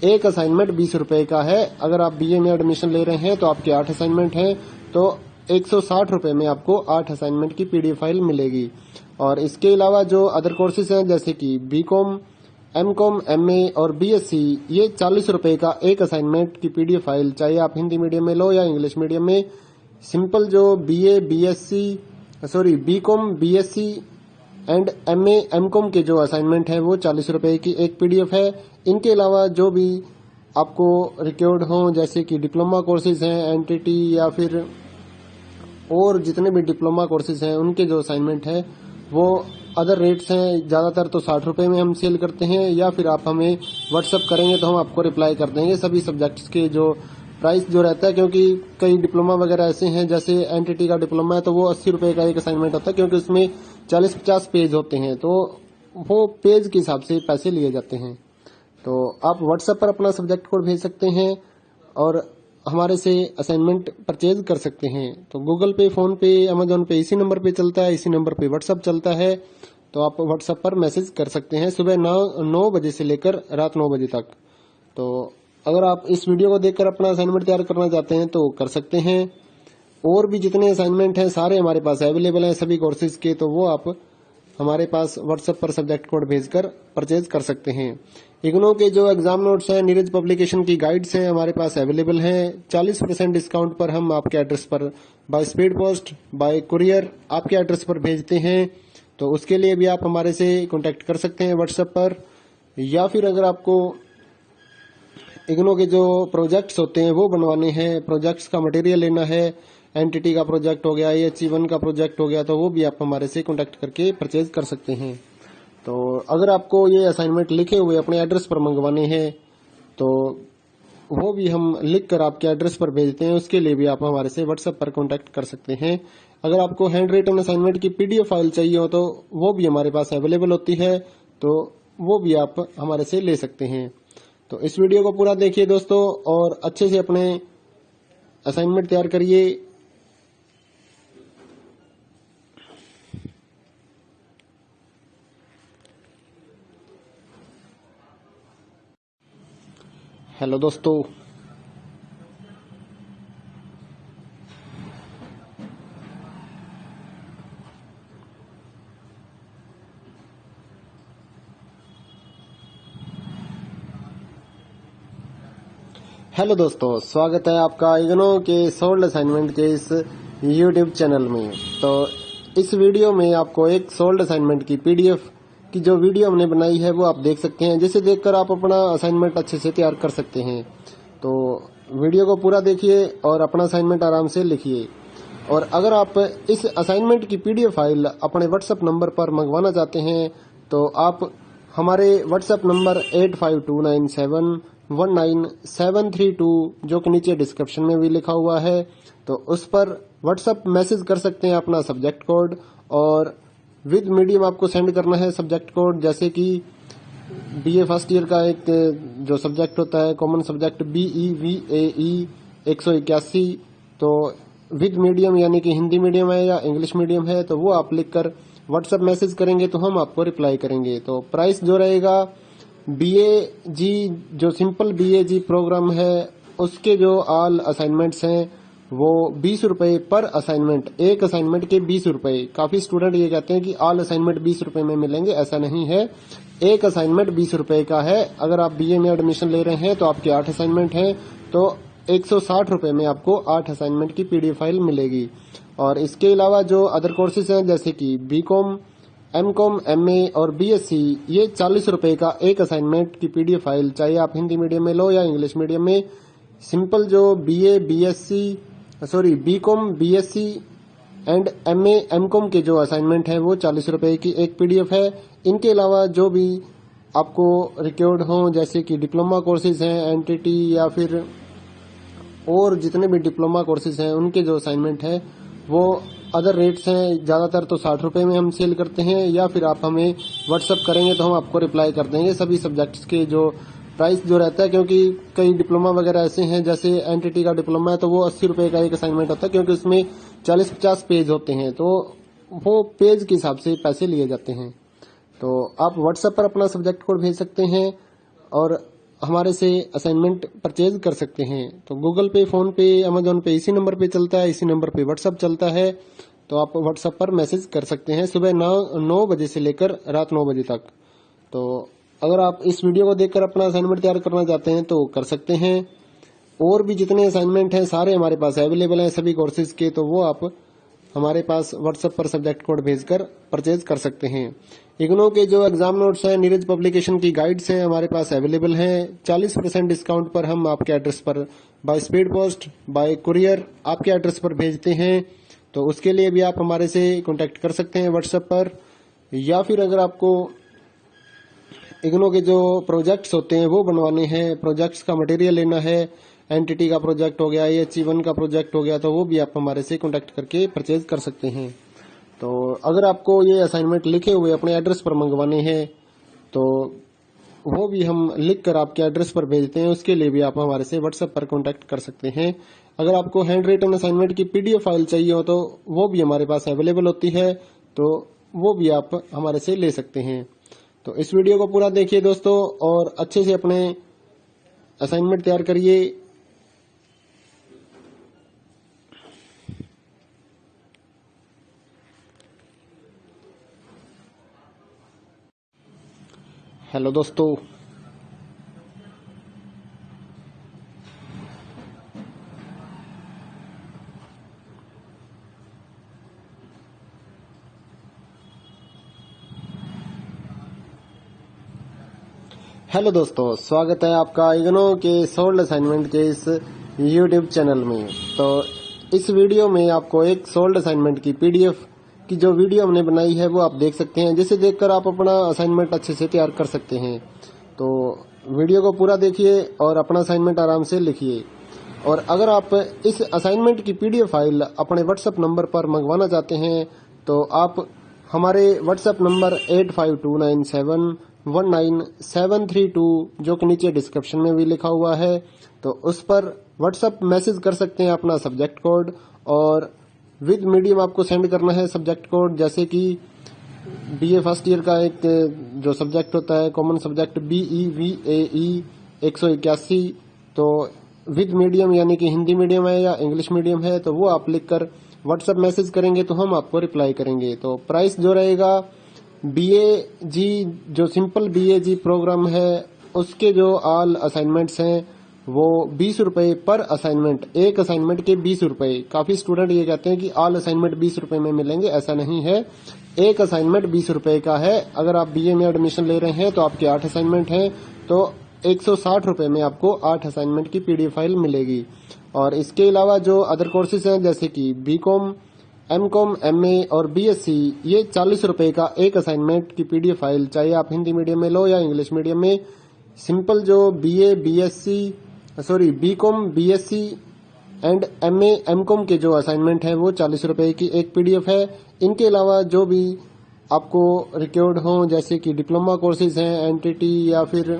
एक असाइनमेंट 20 रुपए का है। अगर आप BA में एडमिशन ले रहे हैं तो आपके 8 असाइनमेंट हैं तो 160 रुपए में आपको 8 असाइनमेंट की पीडीएफ फाइल मिलेगी। और इसके अलावा जो अदर कोर्सेज हैं जैसे कि BCom, MCom, MA और BSc, ये 40 रुपए का एक असाइनमेंट की पीडीएफ फाइल, चाहे आप हिंदी मीडियम में लो या इंग्लिश मीडियम में। सिंपल जो BCom, BSc and MA, MCom के जो असाइनमेंट है वो 40 रुपए की एक पीडीएफ है। इनके अलावा जो भी आपको रिक्वायर्ड हो जैसे कि डिप्लोमा कोर्सेज हैं NTT या फिर और जितने भी डिप्लोमा कोर्सेज हैं उनके जो असाइनमेंट है वो अदर रेट्स हैं। ज्यादातर तो 60 रुपए में हम सेल करते हैं, या फिर आप हमें व्हाट्सएप करेंगे तो हम आपको रिप्लाई कर देंगे सभी सब्जेक्ट्स के जो प्राइस जो रहता है। क्योंकि कई डिप्लोमा वगैरह ऐसे हैं जैसे NTT का डिप्लोमा है तो वो 80 रुपए का एक असाइनमेंट होता है, क्योंकि उसमें 40-50 पेज होते हैं तो वो पेज के हिसाब से पैसे लिए जाते हैं। तो आप व्हाट्सएप पर अपना सब्जेक्ट कोड भेज सकते हैं और हमारे से असाइनमेंट परचेज कर सकते हैं। तो गूगल पे, फोन पे, अमेजोन पे इसी नंबर पे चलता है, इसी नंबर पे व्हाट्सएप चलता है। तो आप व्हाट्सएप पर मैसेज कर सकते हैं सुबह 9 बजे से लेकर रात 9 बजे तक। तो अगर आप इस वीडियो को देखकर अपना असाइनमेंट तैयार करना चाहते हैं तो कर सकते हैं। और भी जितने असाइनमेंट हैं सारे हमारे पास अवेलेबल हैं सभी कोर्सेज के, तो वो आप हमारे पास व्हाट्सएप पर सब्जेक्ट कोड भेजकर परचेज कर सकते हैं। इग्नो के जो एग्जाम नोट्स हैं, नीरज पब्लिकेशन की गाइड्स हैं हमारे पास अवेलेबल हैं। 40% डिस्काउंट पर हम आपके एड्रेस पर by speed post, bye courier आपके एड्रेस पर भेजते हैं। तो उसके लिए भी आप हमारे से कांटेक्ट कर सकते हैं व्हाट्सएप पर। या फिर अगर आपको इग्नो के जो प्रोजेक्ट्स होते हैं वो बनवाने हैं, प्रोजेक्ट्स का मटेरियल लेना है, NTT का प्रोजेक्ट हो गया, HE1 का प्रोजेक्ट हो गया, तो वो भी आप हमारे से कांटेक्ट करके परचेज कर सकते हैं। तो अगर आपको ये असाइनमेंट लिखे हुए अपने एड्रेस पर मंगवाने हैं तो वो भी हम लिख कर आपके एड्रेस पर भेजते हैं। उसके लिए भी आप हमारे से व्हाट्सएप पर कांटेक्ट कर सकते हैं। अगर आपको हैंड रिटन असाइनमेंट की पीडीएफ फाइल चाहिए हो तो वो भी हमारे पास अवेलेबल होती है, तो वो भी आप हमारे से ले सकते हैं। तो इस वीडियो को पूरा देखिए दोस्तों और अच्छे से अपने असाइनमेंट तैयार करिए। हेलो दोस्तों, स्वागत है आपका इग्नो के सोल्ड असाइनमेंट के इस यूट्यूब चैनल में। तो इस वीडियो में आपको एक सोल्ड असाइनमेंट की पीडीएफ की जो वीडियो हमने बनाई है वो आप देख सकते हैं, जिसे देखकर आप अपना असाइनमेंट अच्छे से तैयार कर सकते हैं। तो वीडियो को पूरा देखिए और अपना असाइनमेंट आराम से लिखिए। और अगर आप इस असाइनमेंट की पीडीएफ फाइल अपने व्हाट्सएप नंबर पर मंगवाना चाहते हैं तो आप हमारे व्हाट्सएप नंबर 8529719732 जो कि नीचे डिस्क्रिप्शन में भी लिखा हुआ है, तो उस पर व्हाट्सएप मैसेज कर सकते हैं अपना सब्जेक्ट कोड, और विद मीडियम आपको सेंड करना है सब्जेक्ट कोड। जैसे कि बीए फर्स्ट ईयर का एक जो सब्जेक्ट होता है कॉमन सब्जेक्ट BEVAE 181, तो विद मीडियम यानी कि हिंदी मीडियम है या इंग्लिश मीडियम है, तो वो आप लिखकर व्हाट्सएप मैसेज करेंगे तो हम आपको रिप्लाई करेंगे। तो प्राइस जो रहेगा BAG जो सिंपल BAG प्रोग्राम है उसके जो ऑल असाइनमेंट्स हैं वो 20 रुपए पर असाइनमेंट, एक असाइनमेंट के 20 रुपए। काफी स्टूडेंट ये कहते हैं कि ऑल असाइनमेंट 20 रुपए में मिलेंगे, ऐसा नहीं है। एक असाइनमेंट 20 रुपए का है। अगर आप BA में एडमिशन ले रहे हैं तो आपके 8 असाइनमेंट हैं, तो 160 रुपए में आपको 8 असाइनमेंट की पीडीएफ फाइल मिलेगी। और इसके अलावा जो अदर कोर्सेज हैं जैसे कि BCom, MCom, MA और BSc, ये 40 रुपए का एक असाइनमेंट की पीडीएफ फाइल, चाहे आप हिंदी मीडियम में लो या इंग्लिश मीडियम में। सिंपल जो BCom, BSc and MA, MCom के जो असाइनमेंट है वो 40 रुपए की एक पीडीएफ है। इनके अलावा जो भी आपको रिक्वायर्ड हो जैसे कि डिप्लोमा कोर्सेज हैं NTT या फिर और जितने भी डिप्लोमा कोर्सेज हैं उनके जो असाइनमेंट है वो अदर रेट्स हैं। ज्यादातर तो 60 रुपए में हम सेल करते हैं, या फिर आप हमें व्हाट्सअप करेंगे तो हम आपको रिप्लाई कर देंगे सभी सब्जेक्ट्स के जो प्राइस जो रहता है। क्योंकि कई डिप्लोमा वगैरह ऐसे हैं, जैसे NTT का डिप्लोमा है तो वो 80 रुपए का एक असाइनमेंट होता है, क्योंकि उसमें 40-50 पेज होते हैं, तो वो पेज के हिसाब से पैसे लिए जाते हैं। तो आप व्हाट्सएप पर अपना सब्जेक्ट कोड भेज सकते हैं और हमारे से असाइनमेंट परचेज कर सकते हैं। तो गूगल पे, फोन पे, अमेजोन पे इसी नंबर पे चलता है, इसी नंबर पे व्हाट्सएप चलता है। तो आप व्हाट्सएप पर मैसेज कर सकते हैं सुबह 9 बजे से लेकर रात 9 बजे तक। तो अगर आप इस वीडियो को देखकर अपना असाइनमेंट तैयार करना चाहते हैं तो कर सकते हैं। और भी जितने असाइनमेंट हैं सारे हमारे पास अवेलेबल हैं सभी कोर्सेज के, तो वो आप हमारे पास व्हाट्सएप पर सब्जेक्ट कोड भेजकर परचेज कर सकते हैं। इग्नो के जो एग्जाम नोट्स हैं, नीरज पब्लिकेशन की गाइड्स हैं हमारे पास अवेलेबल हैं। 40% डिस्काउंट पर हम आपके एड्रेस पर by speed post, bye courier आपके एड्रेस पर भेजते हैं। तो उसके लिए भी आप हमारे से कांटेक्ट कर सकते हैं व्हाट्सएप पर। या फिर अगर आपको इग्नो के जो प्रोजेक्ट्स होते हैं वो बनवाने हैं, प्रोजेक्ट्स का मटेरियल लेना है, NTT का प्रोजेक्ट हो गया, AHE1 का प्रोजेक्ट हो गया, तो वो भी आप हमारे से कांटेक्ट करके परचेज कर सकते हैं। तो अगर आपको ये असाइनमेंट लिखे हुए अपने एड्रेस पर मंगवाने हैं तो वो भी हम लिख कर आपके एड्रेस पर भेजते हैं, उसके लिए भी आप हमारे से व्हाट्सएप पर कांटेक्ट कर सकते हैं। अगर आपको हैंड रिटन असाइनमेंट की पीडीएफ फाइल चाहिए हो तो वो भी हमारे पास अवेलेबल होती है, तो वो भी आप हमारे से ले सकते हैं। तो इस वीडियो को पूरा देखिए दोस्तों और अच्छे से अपने असाइनमेंट तैयार करिए। हेलो दोस्तों, स्वागत है आपका इग्नो के सोल्ड असाइनमेंट के इस यूट्यूब चैनल में। तो इस वीडियो में आपको एक सोल्ड असाइनमेंट की पीडीएफ की जो वीडियो हमने बनाई है वो आप देख सकते हैं, जिसे देखकर आप अपना असाइनमेंट अच्छे से तैयार कर सकते हैं। तो वीडियो को पूरा देखिए और अपना असाइनमेंट आराम से लिखिए। और अगर आप इस असाइनमेंट की पीडीएफ फाइल अपने व्हाट्सएप नंबर पर मंगवाना चाहते हैं तो आप हमारे व्हाट्सएप नंबर 8529719732 जो कि नीचे डिस्क्रिप्शन में भी लिखा हुआ है, तो उस पर व्हाट्सएप मैसेज कर सकते हैं अपना सब्जेक्ट कोड, और विद मीडियम आपको सेंड करना है सब्जेक्ट कोड। जैसे कि BA फर्स्ट ईयर का एक जो सब्जेक्ट होता है कॉमन सब्जेक्ट BEVAE 181, तो विद मीडियम यानी कि हिंदी मीडियम है या इंग्लिश मीडियम है, तो वो आप लिखकर व्हाट्सएप मैसेज करेंगे तो हम आपको रिप्लाई करेंगे। तो प्राइस जो रहेगा BAG जो सिंपल BAG प्रोग्राम है उसके जो ऑल असाइनमेंट्स हैं वो 20 रुपए पर असाइनमेंट, एक असाइनमेंट के 20 रुपए। काफी स्टूडेंट ये कहते हैं कि ऑल असाइनमेंट 20 रुपए में मिलेंगे, ऐसा नहीं है। एक असाइनमेंट 20 रुपए का है। अगर आप बीए में एडमिशन ले रहे हैं तो आपके 8 असाइनमेंट हैं, तो 160 रुपए में आपको 8 असाइनमेंट की पीडीएफ फाइल मिलेगी। और इसके अलावा जो अदर कोर्सेज हैं जैसे कि बीकॉम, एमकॉम, एमए और बीएससी, ये 40 रुपए का एक असाइनमेंट की पीडीएफ फाइल, चाहे आप हिंदी मीडियम में लो या इंग्लिश मीडियम में। सिंपल जो BCom, BSc and MA, MCom के जो असाइनमेंट है वो 40 रुपए की एक पीडीएफ है। इनके अलावा जो भी आपको रिक्वायर्ड हो जैसे कि डिप्लोमा कोर्सेज हैं, एनटीटी या फिर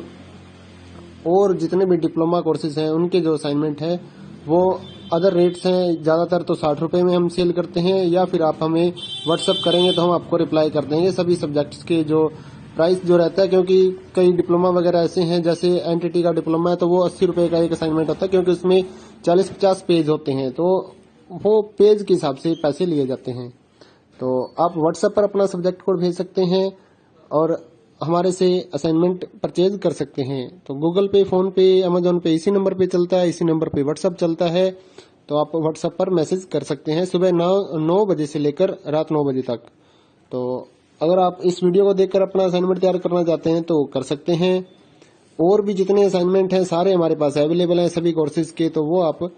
और जितने भी डिप्लोमा कोर्सेज हैं उनके जो असाइनमेंट है वो अदर रेट्स हैं। ज्यादातर तो 60 रुपए में हम सेल करते हैं, या फिर आप हमें व्हाट्सअप करेंगे तो हम आपको रिप्लाई कर देंगे सभी सब्जेक्ट्स के जो प्राइस जो रहता है। क्योंकि कई डिप्लोमा वगैरह ऐसे हैं, जैसे एनटीटी का डिप्लोमा है तो वो 80 रुपए का एक असाइनमेंट होता है, क्योंकि उसमें 40-50 पेज होते हैं, तो वो पेज के हिसाब से पैसे लिए जाते हैं। तो आप व्हाट्सएप पर अपना सब्जेक्ट कोड भेज सकते हैं और हमारे से असाइनमेंट परचेज कर सकते हैं। तो गूगल पे, फोन पे, अमेजोन पे इसी नंबर पे चलता है, इसी नंबर पे व्हाट्सएप चलता है। तो आप व्हाट्सएप पर मैसेज कर सकते हैं सुबह 9 बजे से लेकर रात 9 बजे तक। तो अगर आप इस वीडियो को देखकर अपना असाइनमेंट तैयार करना चाहते हैं तो कर सकते हैं। और भी जितने असाइनमेंट हैं सारे हमारे पास अवेलेबल हैं सभी कोर्सेज के, तो वो आप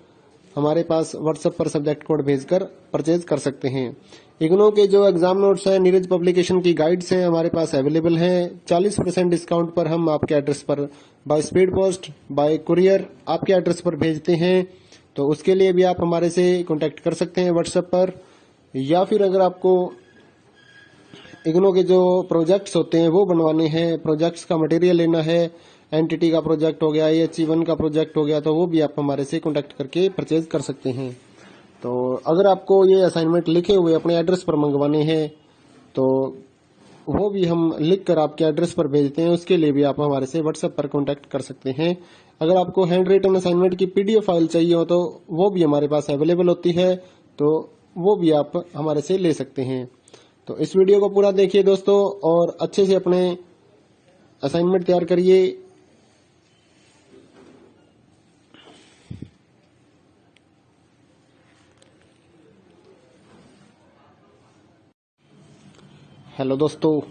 हमारे पास व्हाट्सएप पर सब्जेक्ट कोड भेजकर परचेज कर सकते हैं। इग्नो के जो एग्जाम नोट्स हैं, नीरज पब्लिकेशन की गाइड्स हैं हमारे पास अवेलेबल हैं। 40% डिस्काउंट पर हम आपके एड्रेस पर by speed post, bye courier आपके एड्रेस पर भेजते हैं। तो उसके लिए भी आप हमारे से कांटेक्ट कर सकते हैं व्हाट्सएप पर। या फिर अगर आपको इग्नो के जो प्रोजेक्ट्स होते हैं वो बनवाने हैं, प्रोजेक्ट्स का मटेरियल लेना है, एनटीटी का प्रोजेक्ट हो गया, AHE1 का प्रोजेक्ट हो गया, तो वो भी आप हमारे से कांटेक्ट करके परचेज कर सकते हैं। तो अगर आपको ये असाइनमेंट लिखे हुए अपने एड्रेस पर मंगवाने हैं तो वो भी हम लिख कर आपके एड्रेस पर भेजते हैं, उसके लिए भी आप हमारे से व्हाट्सएप पर कांटेक्ट कर सकते हैं। अगर आपको हैंड रिटन असाइनमेंट की पीडीएफ फाइल चाहिए हो तो वो भी हमारे पास अवेलेबल होती है, तो वो भी आप हमारे से ले सकते हैं। तो इस वीडियो को पूरा देखिए दोस्तों और अच्छे से अपने असाइनमेंट तैयार करिए। हेलो दोस्तों,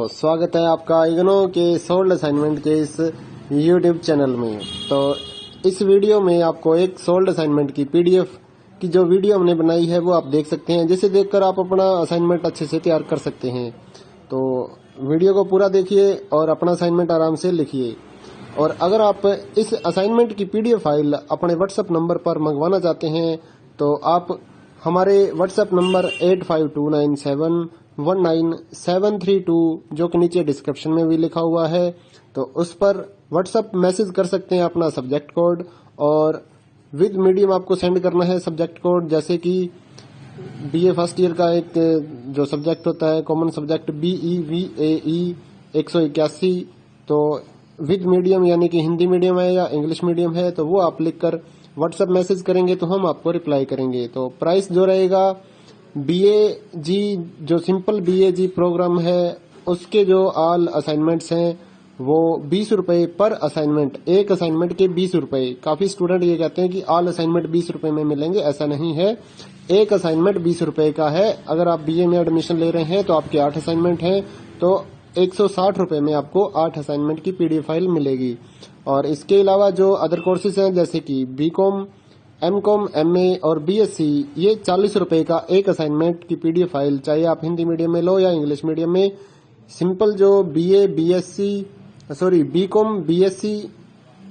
स्वागत है आपका इग्नो के सोल्ड असाइनमेंट के इस यूट्यूब चैनल में। तो इस वीडियो में आपको एक सोल्ड असाइनमेंट की पीडीएफ की जो वीडियो हमने बनाई है वो आप देख सकते हैं, जिसे देखकर आप अपना असाइनमेंट अच्छे से तैयार कर सकते हैं। तो वीडियो को पूरा देखिए और अपना असाइनमेंट आराम से लिखिए। और अगर आप इस असाइनमेंट की पीडीएफ फाइल अपने व्हाट्सएप नंबर पर मंगवाना चाहते हैं तो आप हमारे व्हाट्सएप नंबर 8529719732 जो कि नीचे डिस्क्रिप्शन में भी लिखा हुआ है, तो उस पर व्हाट्सएप मैसेज कर सकते हैं अपना सब्जेक्ट कोड, और विद मीडियम आपको सेंड करना है सब्जेक्ट कोड। जैसे कि बीए फर्स्ट ईयर का एक जो सब्जेक्ट होता है कॉमन सब्जेक्ट BEVAE 181, तो विद मीडियम यानी कि हिंदी मीडियम है या इंग्लिश मीडियम है तो वो आप लिखकर व्हाट्सएप मैसेज करेंगे तो हम आपको रिप्लाई करेंगे। तो प्राइस जो रहेगा BAG जो सिंपल BAG प्रोग्राम है उसके जो ऑल असाइनमेंट्स हैं वो 20 रुपए पर असाइनमेंट, एक असाइनमेंट के 20 रुपए। काफी स्टूडेंट ये कहते हैं कि ऑल असाइनमेंट 20 रुपए में मिलेंगे, ऐसा नहीं है। एक असाइनमेंट 20 रुपए का है। अगर आप बीए में एडमिशन ले रहे हैं तो आपके 8 असाइनमेंट हैं, तो 160 रुपए में आपको 8 असाइनमेंट की पीडीएफ फाइल मिलेगी। और इसके अलावा जो अदर कोर्सेज हैं जैसे कि बीकॉम, एमकॉम, एमए और बीएससी, ये 40 रुपए का एक असाइनमेंट की पीडीएफ फाइल, चाहे आप हिंदी मीडियम में लो या इंग्लिश मीडियम में। सिंपल जो BCom, BSc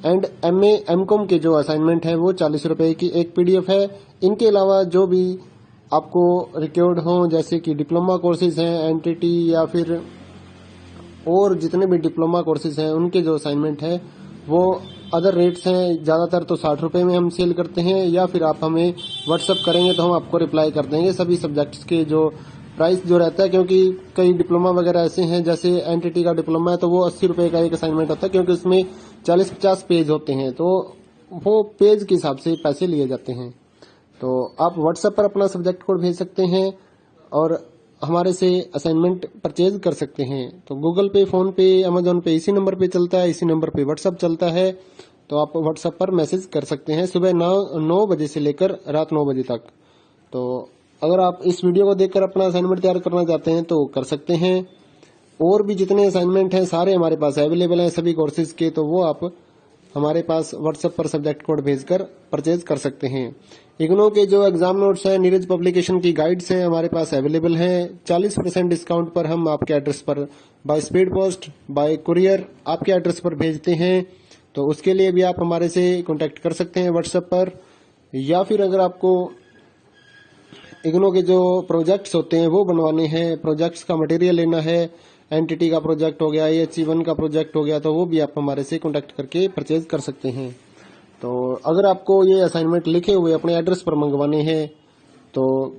and MA, MCom के जो असाइनमेंट है वो 40 रुपए की एक पीडीएफ है। इनके अलावा जो भी आपको रिक्वायर्ड हो जैसे कि डिप्लोमा कोर्सेज हैं, एनटीटी या फिर और जितने भी डिप्लोमा कोर्सेज हैं उनके जो असाइनमेंट है वो अदर रेट्स हैं। ज्यादातर तो 60 रुपए में हम सेल करते हैं, या फिर आप हमें व्हाट्सएप करेंगे तो हम आपको रिप्लाई कर देंगे सभी सब्जेक्ट्स के जो प्राइस जो रहता है। क्योंकि कई डिप्लोमा वगैरह ऐसे हैं, जैसे एनटीटी का डिप्लोमा है तो वो 80 रुपए का एक असाइनमेंट होता है, क्योंकि उसमें 40-50 पेज होते हैं, तो वो पेज के हिसाब से पैसे लिए जाते हैं। तो आप व्हाट्सएप पर अपना सब्जेक्ट कोड भेज सकते हैं और हमारे से असाइनमेंट परचेज कर सकते हैं। तो गूगल पे, फोन पे, अमेजोन पे इसी नंबर पे चलता है, इसी नंबर पे व्हाट्सएप चलता है। तो आप व्हाट्सएप पर मैसेज कर सकते हैं सुबह 9 बजे से लेकर रात 9 बजे तक। तो अगर आप इस वीडियो को देखकर अपना असाइनमेंट तैयार करना चाहते हैं तो कर सकते हैं। और भी जितने असाइनमेंट हैं सारे हमारे पास अवेलेबल हैं सभी कोर्सेज के, तो वो आप हमारे पास व्हाट्सएप पर सब्जेक्ट कोड भेजकर परचेज कर सकते हैं। इग्नो के जो एग्जाम नोट्स हैं, नीरज पब्लिकेशन की गाइड्स हैं हमारे पास अवेलेबल हैं। 40% डिस्काउंट पर हम आपके एड्रेस पर by speed post, bye courier आपके एड्रेस पर भेजते हैं। तो उसके लिए भी आप हमारे से कांटेक्ट कर सकते हैं व्हाट्सएप पर। या फिर अगर आपको इग्नो के जो प्रोजेक्ट्स होते हैं वो बनवाने हैं, प्रोजेक्ट्स का मटेरियल लेना है, एनटीटी का प्रोजेक्ट हो गया, AHE1 का प्रोजेक्ट हो गया, तो वो भी आप हमारे से कांटेक्ट करके परचेज कर सकते हैं। तो अगर आपको ये असाइनमेंट लिखे हुए अपने एड्रेस पर मंगवाने हैं तो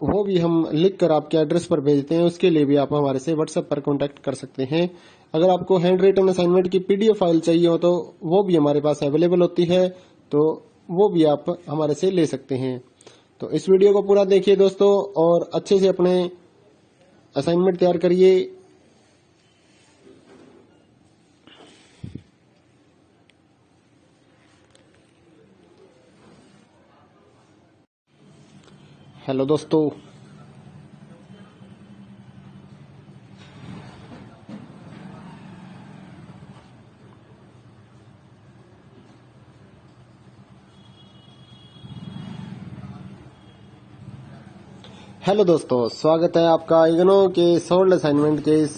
वो भी हम लिख कर आपके एड्रेस पर भेजते हैं। उसके लिए भी आप हमारे से व्हाट्सएप पर कांटेक्ट कर सकते हैं। अगर आपको हैंड रिटन असाइनमेंट की PDF फाइल चाहिए हो तो वो भी हमारे पास अवेलेबल होती है, तो वो भी आप हमारे से ले सकते हैं। तो इस वीडियो को पूरा देखिए दोस्तों और अच्छे से अपने असाइनमेंट तैयार करिए। हेलो दोस्तों, स्वागत है आपका इग्नो के सोल्ड असाइनमेंट के इस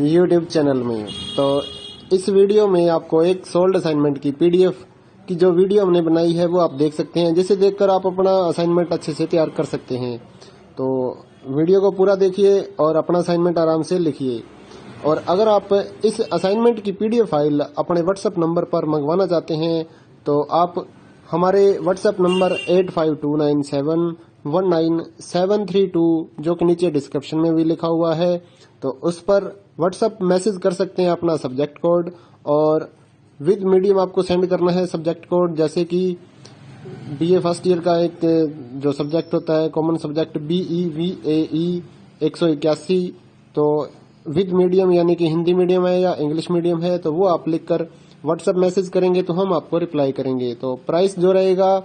YouTube चैनल में। तो इस वीडियो में आपको एक सोल्ड असाइनमेंट की PDF की जो वीडियो हमने बनाई है वो आप देख सकते हैं, जिसे देखकर आप अपना असाइनमेंट अच्छे से तैयार कर सकते हैं। तो वीडियो को पूरा देखिए और अपना असाइनमेंट आराम से लिखिए। और अगर आप इस असाइनमेंट की PDF फाइल अपने व्हाट्सएप नंबर पर मंगवाना चाहते हैं तो आप हमारे व्हाट्सएप नंबर 8529719732 जो कि नीचे डिस्क्रिप्शन में भी लिखा हुआ है, तो उस पर व्हाट्सएप मैसेज कर सकते हैं अपना सब्जेक्ट कोड। और विद मीडियम आपको सेंड करना है सब्जेक्ट कोड, जैसे कि BA फर्स्ट ईयर का एक जो सब्जेक्ट होता है कॉमन सब्जेक्ट BEVAE 181, तो विद मीडियम यानी कि हिंदी मीडियम है या इंग्लिश मीडियम है, तो वो आप लिखकर व्हाट्सएप मैसेज करेंगे तो हम आपको रिप्लाई करेंगे। तो प्राइस जो रहेगा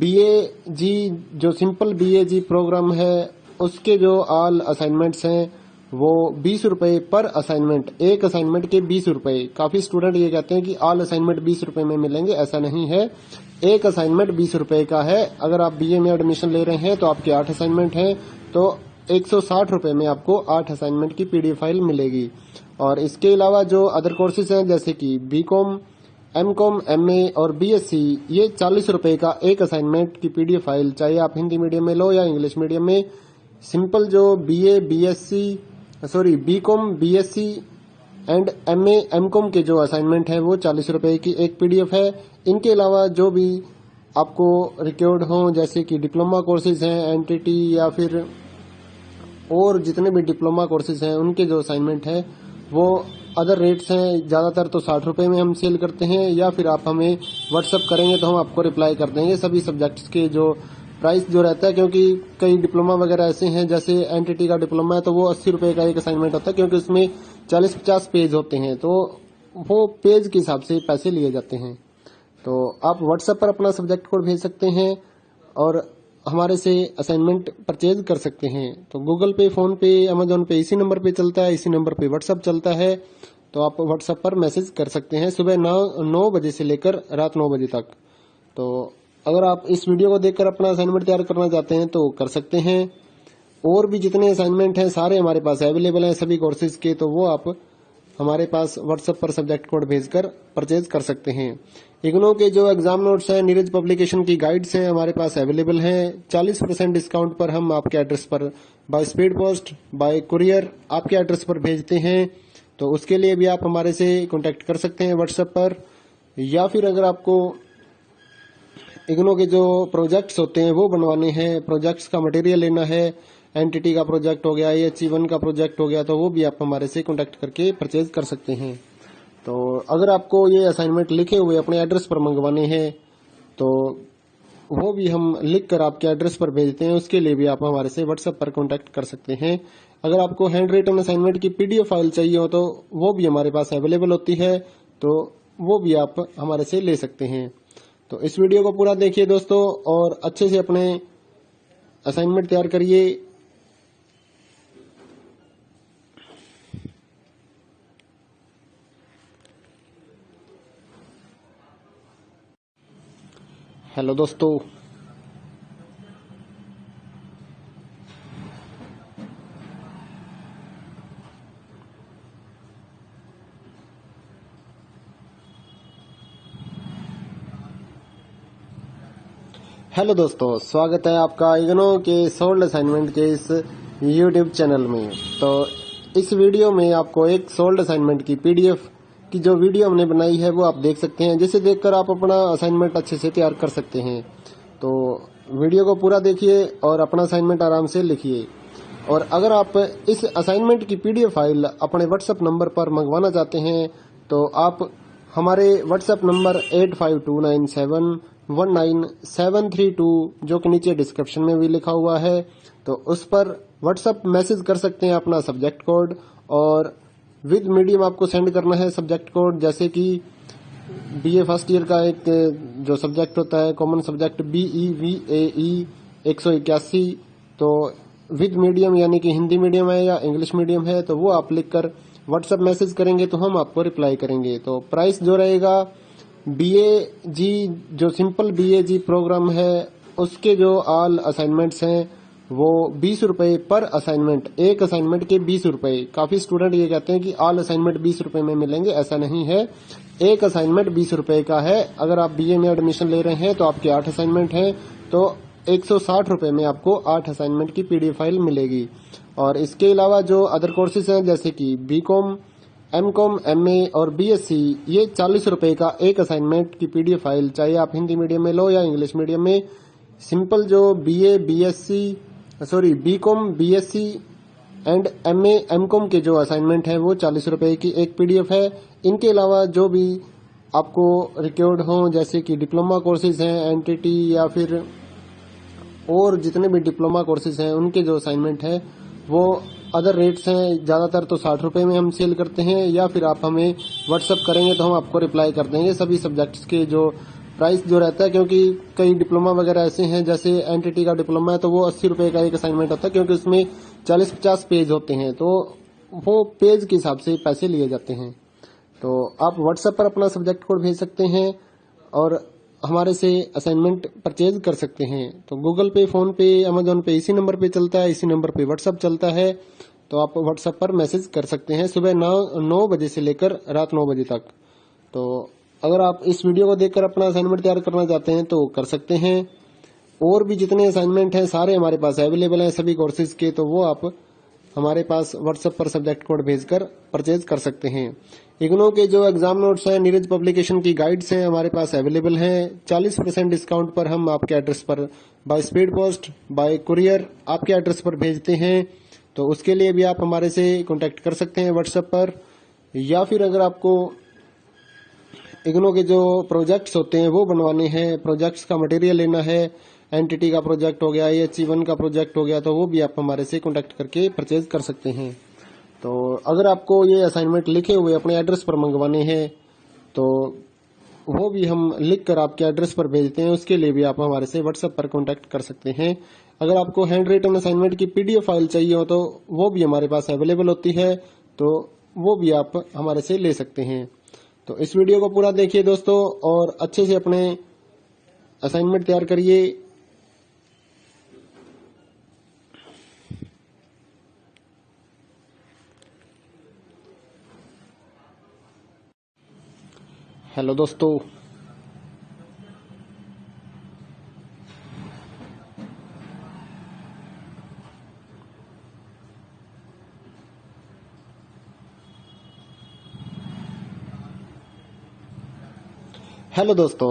BAG जो सिंपल BAG प्रोग्राम है उसके जो ऑल असाइनमेंट्स हैं वो 20 रुपए पर असाइनमेंट, एक असाइनमेंट के 20 रुपए। काफी स्टूडेंट ये कहते हैं कि ऑल असाइनमेंट 20 रुपए में मिलेंगे, ऐसा नहीं है। एक असाइनमेंट 20 रुपए का है। अगर आप BA में एडमिशन ले रहे हैं तो आपके 8 असाइनमेंट हैं, तो 160 रुपए में आपको 8 असाइनमेंट की PDF फाइल मिलेगी। और इसके अलावा जो अदर कोर्सेज हैं जैसे कि BCom, MCom, MA और BSc, ये 40 रुपए का एक असाइनमेंट की PDF फाइल, चाहे आप हिंदी मीडियम में लो या इंग्लिश मीडियम में। सिंपल जो BCom, BSc and MA, MCom के जो असाइनमेंट है वो 40 रुपए की एक PDF है। इनके अलावा जो भी आपको रिक्वायर्ड हो जैसे कि डिप्लोमा कोर्सेज हैं, NTT या फिर और जितने भी डिप्लोमा कोर्सेज हैं उनके जो असाइनमेंट है वो अदर रेट्स हैं। ज्यादातर तो 60 रुपए में हम सेल करते हैं, या फिर आप हमें व्हाट्सएप करेंगे तो हम आपको रिप्लाई कर देंगे सभी सब्जेक्ट्स के जो प्राइस जो रहता है। क्योंकि कई डिप्लोमा वगैरह ऐसे हैं, जैसे NTT का डिप्लोमा है तो वो 80 रुपए का एक असाइनमेंट होता है, क्योंकि उसमें 40-50 पेज होते हैं, तो वो पेज के हिसाब से पैसे लिए जाते हैं। तो आप व्हाट्सएप पर अपना सब्जेक्ट कोड भेज सकते हैं और हमारे से असाइनमेंट परचेज कर सकते हैं। तो गूगल पे, फोन पे, अमेजोन पे इसी नंबर पे चलता है, इसी नंबर पे व्हाट्सएप चलता है। तो आप व्हाट्सएप पर मैसेज कर सकते हैं सुबह 9 बजे से लेकर रात 9 बजे तक। तो अगर आप इस वीडियो को देखकर अपना असाइनमेंट तैयार करना चाहते हैं तो कर सकते हैं। और भी जितने असाइनमेंट हैं सारे हमारे पास अवेलेबल हैं सभी कोर्सेज के, तो वो आप हमारे पास व्हाट्सएप पर सब्जेक्ट कोड भेजकर परचेज कर सकते हैं। इग्नो के जो एग्जाम नोट्स हैं, नीरज पब्लिकेशन की गाइड्स हैं हमारे पास अवेलेबल हैं। 40% डिस्काउंट पर हम आपके एड्रेस पर by speed post, bye courier आपके एड्रेस पर भेजते हैं। तो उसके लिए भी आप हमारे से कांटेक्ट कर सकते हैं व्हाट्सएप पर। या फिर अगर आपको इग्नो के जो प्रोजेक्ट्स होते हैं वो बनवाने हैं, प्रोजेक्ट्स का मटेरियल लेना है, NTT का प्रोजेक्ट हो गया, AHE1 का प्रोजेक्ट हो गया, तो वो भी आप हमारे से कांटेक्ट करके परचेज कर सकते हैं। तो अगर आपको ये असाइनमेंट लिखे हुए अपने एड्रेस पर मंगवाने हैं तो वो भी हम लिख कर आपके एड्रेस पर भेजते हैं। उसके लिए भी आप हमारे से व्हाट्सएप पर कांटेक्ट कर सकते हैं। अगर आपको हैंड रिटन असाइनमेंट की पीडीएफ फाइल चाहिए हो तो वो भी हमारे पास अवेलेबल होती है, तो वो भी आप हमारे से ले सकते हैं। तो इस वीडियो को पूरा देखिए दोस्तों और अच्छे से अपने असाइनमेंट तैयार करिए। हेलो दोस्तों, स्वागत है आपका इग्नो के सोल्ड असाइनमेंट के इस यूट्यूब चैनल में। तो इस वीडियो में आपको एक सोल्ड असाइनमेंट की पीडीएफ की जो वीडियो हमने बनाई है वो आप देख सकते हैं, जिसे देखकर आप अपना असाइनमेंट अच्छे से तैयार कर सकते हैं। तो वीडियो को पूरा देखिए और अपना असाइनमेंट आराम से लिखिए। और अगर आप इस असाइनमेंट की पीडीएफ फाइल अपने व्हाट्सएप नंबर पर मंगवाना चाहते हैं तो आप हमारे व्हाट्सएप नंबर 8529719732 जो कि नीचे डिस्क्रिप्शन में भी लिखा हुआ है, तो उस पर व्हाट्सएप मैसेज कर सकते हैं अपना सब्जेक्ट कोड, और विद मीडियम आपको सेंड करना है सब्जेक्ट कोड। जैसे कि बीए फर्स्ट ईयर का एक जो सब्जेक्ट होता है कॉमन सब्जेक्ट BEVAE 181, तो विद मीडियम यानी कि हिंदी मीडियम है या इंग्लिश मीडियम है तो वो आप लिखकर व्हाट्सएप मैसेज करेंगे तो हम आपको रिप्लाई करेंगे। तो प्राइस जो रहेगा BAG जो सिंपल BAG प्रोग्राम है उसके जो ऑल असाइनमेंट्स हैं वो 20 रुपए पर असाइनमेंट, एक असाइनमेंट के 20 रुपए। काफी स्टूडेंट ये कहते हैं कि ऑल असाइनमेंट 20 रुपए में मिलेंगे, ऐसा नहीं है। एक असाइनमेंट 20 रुपए का है। अगर आप BA में एडमिशन ले रहे हैं तो आपके 8 असाइनमेंट हैं तो 160 रुपए में आपको 8 असाइनमेंट की पीडीएफ फाइल मिलेगी। और इसके अलावा जो अदर कोर्सेज हैं जैसे कि BCom, MCom, MA और BSc, ये 40 रुपए का एक असाइनमेंट की पीडीएफ फाइल, चाहे आप हिंदी मीडियम में लो या इंग्लिश मीडियम में। सिंपल जो BCom, BSc and MA, MCom के जो असाइनमेंट है वो 40 रुपए की एक पीडीएफ है। इनके अलावा जो भी आपको रिक्वायर्ड हो जैसे कि डिप्लोमा कोर्सेज हैं NTT या फिर और जितने भी डिप्लोमा कोर्सेज हैं उनके जो असाइनमेंट है वो अदर रेट्स हैं। ज्यादातर तो 60 रुपए में हम सेल करते हैं, या फिर आप हमें व्हाट्सएप करेंगे तो हम आपको रिप्लाई कर देंगे सभी सब्जेक्ट्स के जो प्राइस जो रहता है। क्योंकि कई डिप्लोमा वगैरह ऐसे हैं, जैसे NTT का डिप्लोमा है तो वो 80 रुपए का एक असाइनमेंट होता है, क्योंकि उसमें 40-50 पेज होते हैं तो वो पेज के हिसाब से पैसे लिए जाते हैं। तो आप व्हाट्सएप पर अपना सब्जेक्ट कोड भेज सकते हैं और हमारे से असाइनमेंट परचेज कर सकते हैं। तो गूगल पे, फोन पे, अमेजोन पे इसी नंबर पे चलता है, इसी नंबर पे व्हाट्सएप चलता है। तो आप व्हाट्सएप पर मैसेज कर सकते हैं सुबह 9 बजे से लेकर रात 9 बजे तक। तो अगर आप इस वीडियो को देखकर अपना असाइनमेंट तैयार करना चाहते हैं तो कर सकते हैं। और भी जितने असाइनमेंट हैं सारे हमारे पास अवेलेबल हैं सभी कोर्सेज के, तो वो आप हमारे पास व्हाट्सएप पर सब्जेक्ट कोड भेजकर परचेज कर सकते हैं। इग्नो के जो एग्जाम नोट्स हैं, नीरज पब्लिकेशन की गाइड्स हैं हमारे पास अवेलेबल हैं। 40% डिस्काउंट पर हम आपके एड्रेस पर by speed post, bye courier आपके एड्रेस पर भेजते हैं। तो उसके लिए भी आप हमारे से कांटेक्ट कर सकते हैं व्हाट्सएप पर। या फिर अगर आपको इग्नो के जो प्रोजेक्ट्स होते हैं वो बनवाने हैं, प्रोजेक्ट्स का मटेरियल लेना है, NTT का प्रोजेक्ट हो गया, HE1 का प्रोजेक्ट हो गया, तो वो भी आप हमारे से कांटेक्ट करके परचेज कर सकते हैं। तो अगर आपको ये असाइनमेंट लिखे हुए अपने एड्रेस पर मंगवाने हैं तो वो भी हम लिख कर आपके एड्रेस पर भेजते हैं। उसके लिए भी आप हमारे से व्हाट्सएप पर कांटेक्ट कर सकते हैं। अगर आपको हैंड रिटन असाइनमेंट की पीडीएफ फाइल चाहिए हो तो वो भी हमारे पास अवेलेबल होती है, तो वो भी आप हमारे से ले सकते हैं। तो इस वीडियो को पूरा देखिए दोस्तों और अच्छे से अपने असाइनमेंट तैयार करिए। हेलो दोस्तों,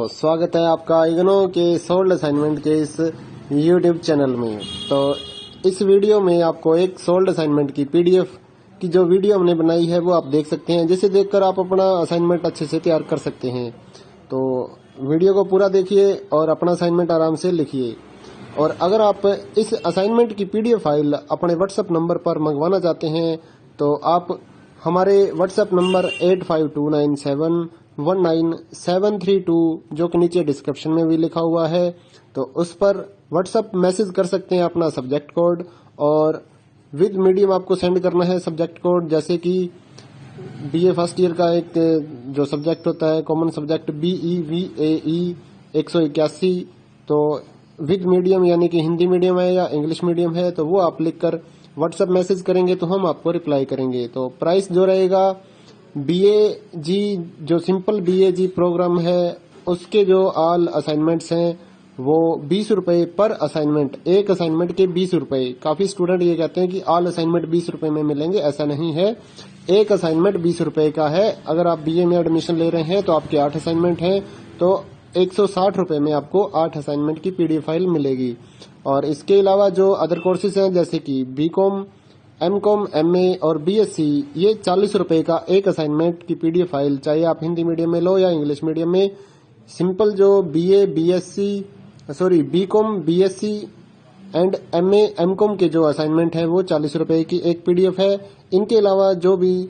स्वागत है आपका इग्नो के सोल्ड असाइनमेंट के इस यूट्यूब चैनल में। तो इस वीडियो में आपको एक सोल्ड असाइनमेंट की पीडीएफ की जो वीडियो हमने बनाई है वो आप देख सकते हैं, जिसे देखकर आप अपना असाइनमेंट अच्छे से तैयार कर सकते हैं। तो वीडियो को पूरा देखिए और अपना असाइनमेंट आराम से लिखिए। और अगर आप इस असाइनमेंट की पीडीएफ फाइल अपने व्हाट्सएप नंबर पर मंगवाना चाहते हैं तो आप हमारे व्हाट्सएप नंबर 8529719732 जो कि नीचे डिस्क्रिप्शन में भी लिखा हुआ है, तो उस पर व्हाट्सएप मैसेज कर सकते हैं अपना सब्जेक्ट कोड, और विद मीडियम आपको सेंड करना है सब्जेक्ट कोड। जैसे कि बीए फर्स्ट ईयर का एक जो सब्जेक्ट होता है कॉमन सब्जेक्ट BEVAE 181, तो विद मीडियम यानी कि हिंदी मीडियम है या इंग्लिश मीडियम है, तो वो आप लिखकर व्हाट्सएप मैसेज करेंगे तो हम आपको रिप्लाई करेंगे। तो प्राइस जो रहेगा BAG जो सिंपल BAG प्रोग्राम है उसके जो ऑल असाइनमेंट्स हैं वो 20 रुपए पर असाइनमेंट, एक असाइनमेंट के 20 रुपए। काफी स्टूडेंट ये कहते हैं कि ऑल असाइनमेंट 20 रुपए में मिलेंगे, ऐसा नहीं है। एक असाइनमेंट 20 रुपए का है। अगर आप BA में एडमिशन ले रहे हैं तो आपके 8 असाइनमेंट हैं, तो 160 रुपए में आपको 8 असाइनमेंट की पीडीएफ फाइल मिलेगी। और इसके अलावा जो अदर कोर्सेज हैं जैसे कि BCom, MCom, MA और BSc, ये 40 रुपए का एक असाइनमेंट की पीडीएफ फाइल, चाहे आप हिंदी मीडियम में लो या इंग्लिश मीडियम में। सिंपल जो BCom, BSc and MA, MCom के जो असाइनमेंट है वो 40 रुपए की एक पीडीएफ है। इनके अलावा जो भी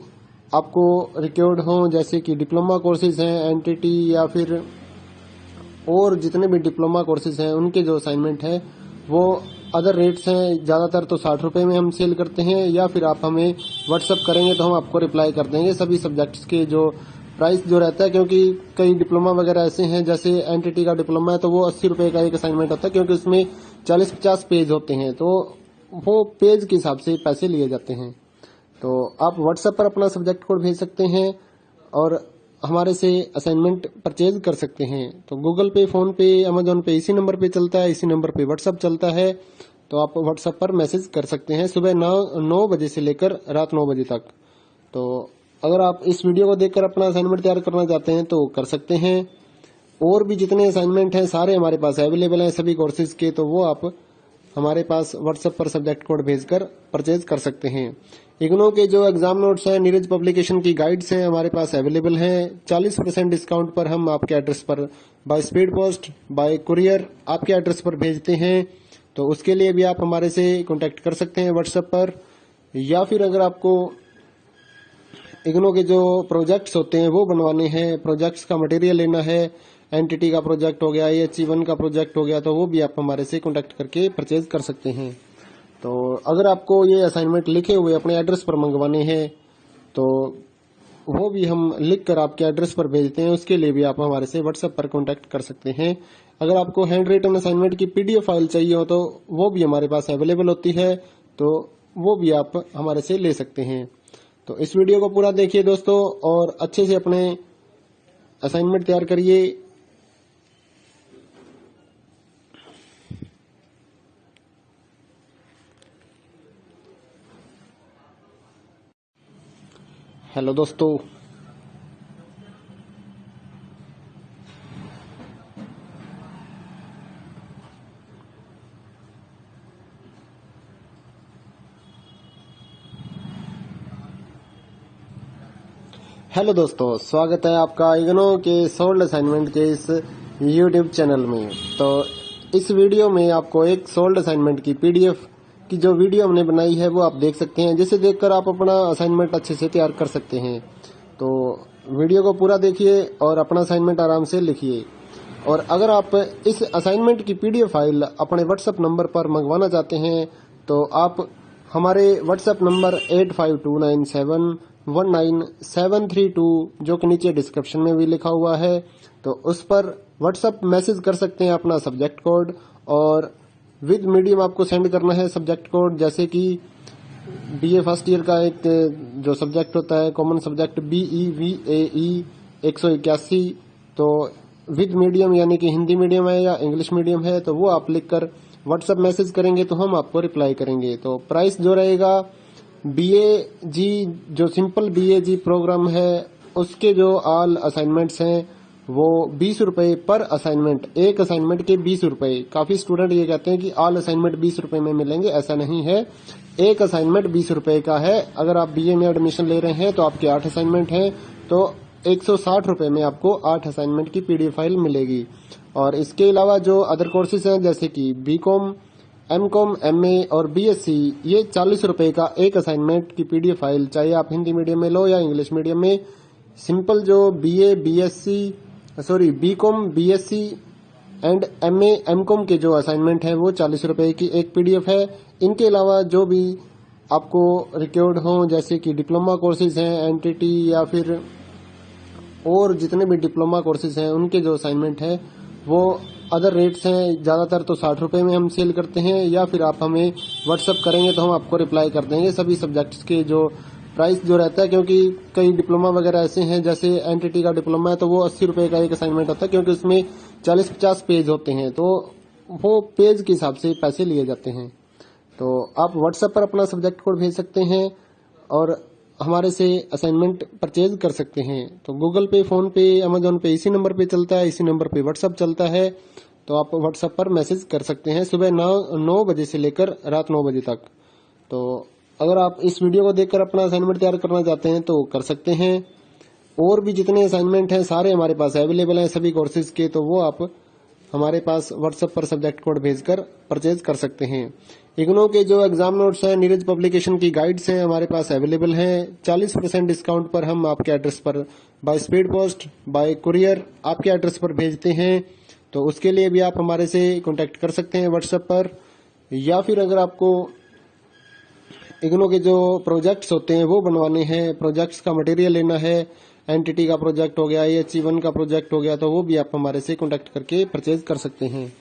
आपको रिक्वायर्ड हो जैसे कि डिप्लोमा कोर्सेज हैं, NTT या फिर और जितने भी डिप्लोमा कोर्सेज हैं उनके जो असाइनमेंट है वो अदर रेट्स हैं। ज्यादातर तो 60 रुपए में हम सेल करते हैं, या फिर आप हमें व्हाट्सअप करेंगे तो हम आपको रिप्लाई कर देंगे सभी सब्जेक्ट्स के जो प्राइस जो रहता है। क्योंकि कई डिप्लोमा वगैरह ऐसे हैं, जैसे NTT का डिप्लोमा है तो वो 80 रुपए का एक असाइनमेंट होता है, क्योंकि उसमें 40-50 पेज होते हैं, तो वो पेज के हिसाब से पैसे लिए जाते हैं। तो आप व्हाट्सएप पर अपना सब्जेक्ट कोड भेज सकते हैं और हमारे से असाइनमेंट परचेज कर सकते हैं। तो गूगल पे, फोन पे, अमेजोन पे इसी नंबर पे चलता है, इसी नंबर पे व्हाट्सएप चलता है। तो आप व्हाट्सएप पर मैसेज कर सकते हैं सुबह 9 बजे से लेकर रात 9 बजे तक। तो अगर आप इस वीडियो को देखकर अपना असाइनमेंट तैयार करना चाहते हैं तो कर सकते हैं। और भी जितने असाइनमेंट हैं सारे हमारे पास अवेलेबल हैं सभी कोर्सेज के, तो वो आप हमारे पास व्हाट्सएप पर सब्जेक्ट कोड भेजकर परचेज कर सकते हैं। इग्नो के जो एग्जाम नोट्स हैं, नीरज पब्लिकेशन की गाइड्स हैं हमारे पास अवेलेबल हैं। 40% डिस्काउंट पर हम आपके एड्रेस पर by speed post, bye courier आपके एड्रेस पर भेजते हैं। तो उसके लिए भी आप हमारे से कांटेक्ट कर सकते हैं व्हाट्सएप पर। या फिर अगर आपको इग्नो के जो प्रोजेक्ट्स होते हैं वो बनवाने हैं, प्रोजेक्ट्स का मटेरियल लेना है, NTT का प्रोजेक्ट हो गया, HE1 का प्रोजेक्ट हो गया, तो वो भी आप हमारे से कांटेक्ट करके परचेज कर सकते हैं। तो अगर आपको ये असाइनमेंट लिखे हुए अपने एड्रेस पर मंगवाने हैं तो वो भी हम लिख कर आपके एड्रेस पर भेजते हैं, उसके लिए भी आप हमारे से व्हाट्सएप पर कांटेक्ट कर सकते हैं। अगर आपको हैंड रिटन असाइनमेंट की पीडीएफ फाइल चाहिए हो तो वो भी हमारे पास अवेलेबल होती है, तो वो भी आप हमारे से ले सकते हैं। तो इस वीडियो को पूरा देखिए दोस्तों और अच्छे से अपने असाइनमेंट तैयार करिए। हेलो दोस्तों, स्वागत है आपका इग्नो के सोल्ड असाइनमेंट के इस यूट्यूब चैनल में। तो इस वीडियो में आपको एक सोल्ड असाइनमेंट की पीडीएफ की जो वीडियो हमने बनाई है वो आप देख सकते हैं, जिसे देखकर आप अपना असाइनमेंट अच्छे से तैयार कर सकते हैं। तो वीडियो को पूरा देखिए और अपना असाइनमेंट आराम से लिखिए। और अगर आप इस असाइनमेंट की पीडीएफ फाइल अपने व्हाट्सएप नंबर पर मंगवाना चाहते हैं तो आप हमारे व्हाट्सएप नंबर 8529719732 जो कि नीचे डिस्क्रिप्शन में भी लिखा हुआ है, तो उस पर व्हाट्सएप मैसेज कर सकते हैं अपना सब्जेक्ट कोड, और विद मीडियम आपको सेंड करना है सब्जेक्ट कोड। जैसे कि BA फर्स्ट ईयर का एक जो सब्जेक्ट होता है कॉमन सब्जेक्ट BEVAE 181, तो विद मीडियम यानी कि हिंदी मीडियम है या इंग्लिश मीडियम है, तो वो आप लिखकर व्हाट्सएप मैसेज करेंगे तो हम आपको रिप्लाई करेंगे। तो प्राइस जो रहेगा BAG जो सिंपल BAG प्रोग्राम है उसके जो ऑल असाइनमेंट्स हैं वो 20 रुपए पर असाइनमेंट, एक असाइनमेंट के 20 रुपए। काफी स्टूडेंट ये कहते हैं कि ऑल असाइनमेंट 20 रुपए में मिलेंगे, ऐसा नहीं है। एक असाइनमेंट 20 रुपए का है। अगर आप बीए में एडमिशन ले रहे हैं तो आपके 8 असाइनमेंट हैं, तो 160 रुपए में आपको 8 असाइनमेंट की पीडीएफ फाइल मिलेगी। और इसके अलावा जो अदर कोर्सेज हैं जैसे कि बीकॉम, एमकॉम, एमए और बीएससी, ये 40 रुपए का एक असाइनमेंट की पीडीएफ फाइल, चाहे आप हिंदी मीडियम में लो या इंग्लिश मीडियम में। सिंपल जो BCom, BSc and MA, MCom के जो असाइनमेंट है वो 40 रुपए की एक पीडीएफ है। इनके अलावा जो भी आपको रिक्वायर्ड हो जैसे कि डिप्लोमा कोर्सेज हैं, एनटीटी या फिर और जितने भी डिप्लोमा कोर्सेज हैं उनके जो असाइनमेंट है वो अदर रेट्स हैं। ज़्यादातर तो 60 रुपए में हम सेल करते हैं, या फिर आप हमें व्हाट्सअप करेंगे तो हम आपको रिप्लाई कर देंगे सभी सब्जेक्ट्स के जो प्राइस जो रहता है। क्योंकि कई डिप्लोमा वगैरह ऐसे हैं, जैसे एनटीटी का डिप्लोमा है तो वो 80 रुपए का एक असाइनमेंट होता है, क्योंकि उसमें 40-50 पेज होते हैं, तो वो पेज के हिसाब से पैसे लिए जाते हैं। तो आप व्हाट्सएप पर अपना सब्जेक्ट कोड भेज सकते हैं और हमारे से असाइनमेंट परचेज कर सकते हैं। तो गूगल पे, फोन पे, अमेजोन पे इसी नंबर पे चलता है, इसी नंबर पे व्हाट्सएप चलता है। तो आप व्हाट्सएप पर मैसेज कर सकते हैं सुबह 9 बजे से लेकर रात 9 बजे तक। तो अगर आप इस वीडियो को देखकर अपना असाइनमेंट तैयार करना चाहते हैं तो कर सकते हैं। और भी जितने असाइनमेंट हैं सारे हमारे पास अवेलेबल हैं सभी कोर्सेज के, तो वो आप हमारे पास व्हाट्सएप पर सब्जेक्ट कोड भेजकर परचेज कर सकते हैं। इग्नो के जो एग्जाम नोट्स हैं, नीरज पब्लिकेशन की गाइड्स हैं हमारे पास अवेलेबल हैं। 40% डिस्काउंट पर हम आपके एड्रेस पर by speed post, bye courier आपके एड्रेस पर भेजते हैं। तो उसके लिए भी आप हमारे से कांटेक्ट कर सकते हैं व्हाट्सएप पर। या फिर अगर आपको इग्नो के जो प्रोजेक्ट्स होते हैं वो बनवाने हैं, प्रोजेक्ट्स का मटेरियल लेना है, एनटीटी का प्रोजेक्ट हो गया, AHE1 का प्रोजेक्ट हो गया, तो वो भी आप हमारे से कांटेक्ट करके परचेज कर सकते हैं।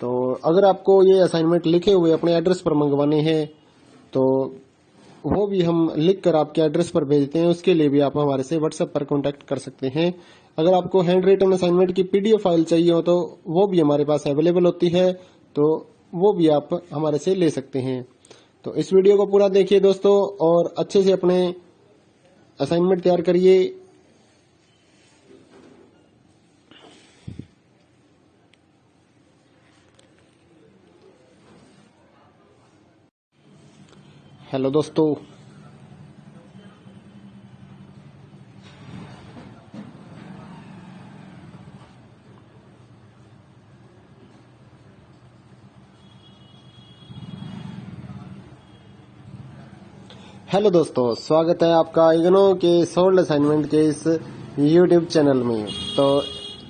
तो अगर आपको ये असाइनमेंट लिखे हुए अपने एड्रेस पर मंगवाने हैं तो वो भी हम लिख कर आपके एड्रेस पर भेजते हैं, उसके लिए भी आप हमारे से व्हाट्सएप पर कांटेक्ट कर सकते हैं। अगर आपको हैंड रिटन असाइनमेंट की पीडीएफ फाइल चाहिए हो तो वो भी हमारे पास अवेलेबल होती है, तो वो भी आप हमारे से ले सकते हैं। तो इस वीडियो को पूरा देखिए दोस्तों और अच्छे से अपने असाइनमेंट तैयार करिए। हेलो दोस्तों, स्वागत है आपका इग्नो के सोल्ड असाइनमेंट के इस यूट्यूब चैनल में। तो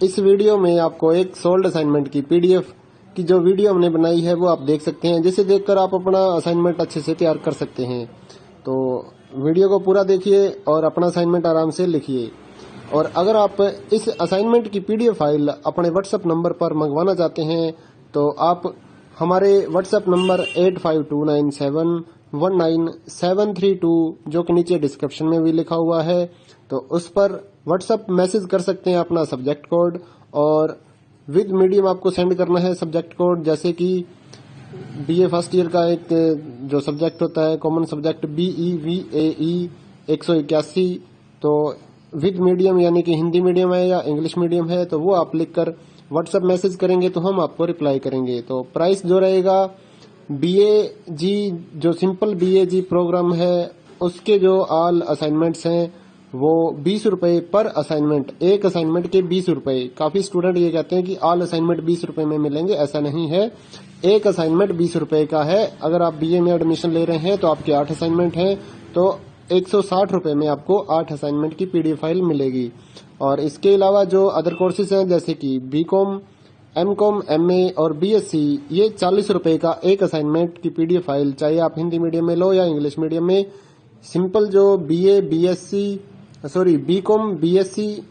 इस वीडियो में आपको एक सोल्ड असाइनमेंट की पीडीएफ की जो वीडियो हमने बनाई है वो आप देख सकते हैं, जिसे देखकर आप अपना असाइनमेंट अच्छे से तैयार कर सकते हैं। तो वीडियो को पूरा देखिए और अपना असाइनमेंट आराम से लिखिए। और अगर आप इस असाइनमेंट की पीडीएफ फाइल अपने व्हाट्सएप नंबर पर मंगवाना चाहते हैं तो आप हमारे व्हाट्सएप नंबर 8529719732 जो कि नीचे डिस्क्रिप्शन में भी लिखा हुआ है, तो उस पर व्हाट्सएप मैसेज कर सकते हैं अपना सब्जेक्ट कोड, और विद मीडियम आपको सेंड करना है सब्जेक्ट कोड। जैसे कि बीए फर्स्ट ईयर का एक जो सब्जेक्ट होता है कॉमन सब्जेक्ट BEVAE 181, तो विद मीडियम यानी कि हिंदी मीडियम है या इंग्लिश मीडियम है, तो वो आप लिखकर व्हाट्सएप मैसेज करेंगे तो हम आपको रिप्लाई करेंगे। तो प्राइस जो रहेगा BAG जो सिंपल BAG प्रोग्राम है उसके जो ऑल असाइनमेंट्स हैं वो 20 रुपए पर असाइनमेंट, एक असाइनमेंट के 20 रुपए। काफी स्टूडेंट ये कहते हैं कि ऑल असाइनमेंट 20 रुपए में मिलेंगे, ऐसा नहीं है। एक असाइनमेंट 20 रुपए का है। अगर आप बीए में एडमिशन ले रहे हैं तो आपके 8 असाइनमेंट हैं, तो 160 रुपए में आपको 8 असाइनमेंट की पीडीएफ फाइल मिलेगी। और इसके अलावा जो अदर कोर्सेज हैं जैसे कि बीकॉम, एमकॉम, एमए और बीएससी, ये 40 रुपए का एक असाइनमेंट की पीडीएफ फाइल, चाहे आप हिंदी मीडियम में लो या इंग्लिश मीडियम में। सिंपल जो BCom, BSc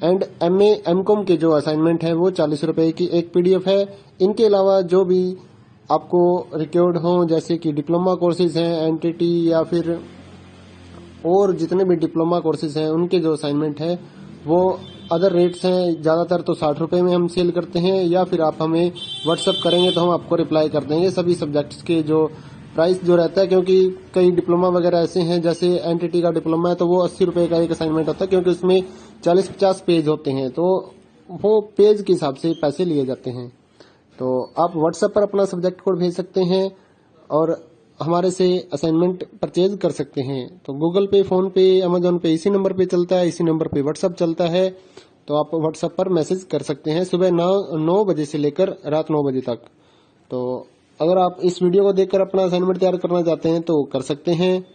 and MA, MCom के जो असाइनमेंट है वो 40 रुपए की एक पीडीएफ है। इनके अलावा जो भी आपको रिक्वायर्ड हो जैसे कि डिप्लोमा कोर्सेज हैं, एनटीटी या फिर और जितने भी डिप्लोमा कोर्सेज हैं उनके जो असाइनमेंट है वो अदर रेट्स हैं। ज़्यादातर तो 60 रुपए में हम सेल करते हैं, या फिर आप हमें व्हाट्सएप करेंगे तो हम आपको रिप्लाई कर देंगे सभी सब्जेक्ट्स के जो प्राइस जो रहता है। क्योंकि कई डिप्लोमा वगैरह ऐसे हैं, जैसे एनटीटी का डिप्लोमा है तो वो 80 रुपए का एक असाइनमेंट होता है, क्योंकि उसमें 40-50 पेज होते हैं, तो वो पेज के हिसाब से पैसे लिए जाते हैं। तो आप व्हाट्सएप पर अपना सब्जेक्ट कोड भेज सकते हैं और हमारे से असाइनमेंट परचेज कर सकते हैं। तो गूगल पे, फोन पे, अमेजोन पे इसी नंबर पे चलता है, इसी नंबर पे व्हाट्सअप चलता है। तो आप व्हाट्सएप पर मैसेज कर सकते हैं सुबह 9 बजे से लेकर रात 9 बजे तक। तो अगर आप इस वीडियो को देखकर अपना असाइनमेंट तैयार करना चाहते हैं तो कर सकते हैं।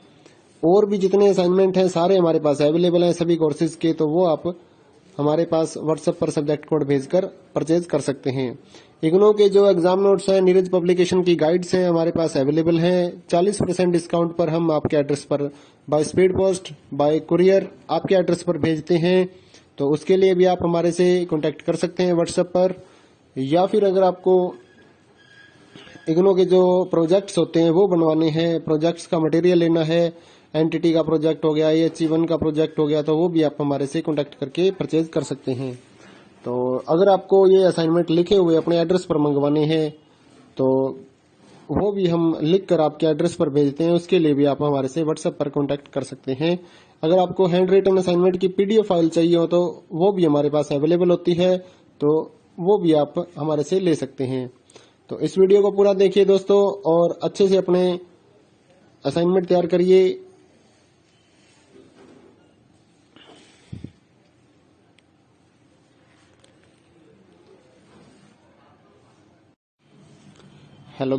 और भी जितने असाइनमेंट हैं सारे हमारे पास अवेलेबल हैं सभी कोर्सेज के, तो वो आप हमारे पास व्हाट्सएप पर सब्जेक्ट कोड भेजकर परचेज कर सकते हैं। इग्नो के जो एग्जाम नोट्स हैं, नीरज पब्लिकेशन की गाइड्स हैं हमारे पास अवेलेबल हैं। 40% डिस्काउंट पर हम आपके एड्रेस पर by speed post, bye courier आपके एड्रेस पर भेजते हैं। तो उसके लिए भी आप हमारे से कांटेक्ट कर सकते हैं व्हाट्सएप पर। या फिर अगर आपको इग्नो के जो प्रोजेक्ट्स होते हैं वो बनवाने हैं, प्रोजेक्ट्स का मटेरियल लेना है, एनटीटी का प्रोजेक्ट हो गया, AHE1 का प्रोजेक्ट हो गया, तो वो भी आप हमारे से कांटेक्ट करके परचेज कर सकते हैं। तो अगर आपको ये असाइनमेंट लिखे हुए अपने एड्रेस पर मंगवाने हैं तो वो भी हम लिख कर आपके एड्रेस पर भेजते हैं। उसके लिए भी आप हमारे से व्हाट्सएप पर कांटेक्ट कर सकते हैं। अगर आपको हैंड रिटन असाइनमेंट की PDF फाइल चाहिए हो तो वो भी हमारे पास अवेलेबल होती है, तो वो भी आप हमारे से ले सकते हैं। तो इस वीडियो को पूरा देखिए दोस्तों और अच्छे से अपने असाइनमेंट तैयार करिए। हेलो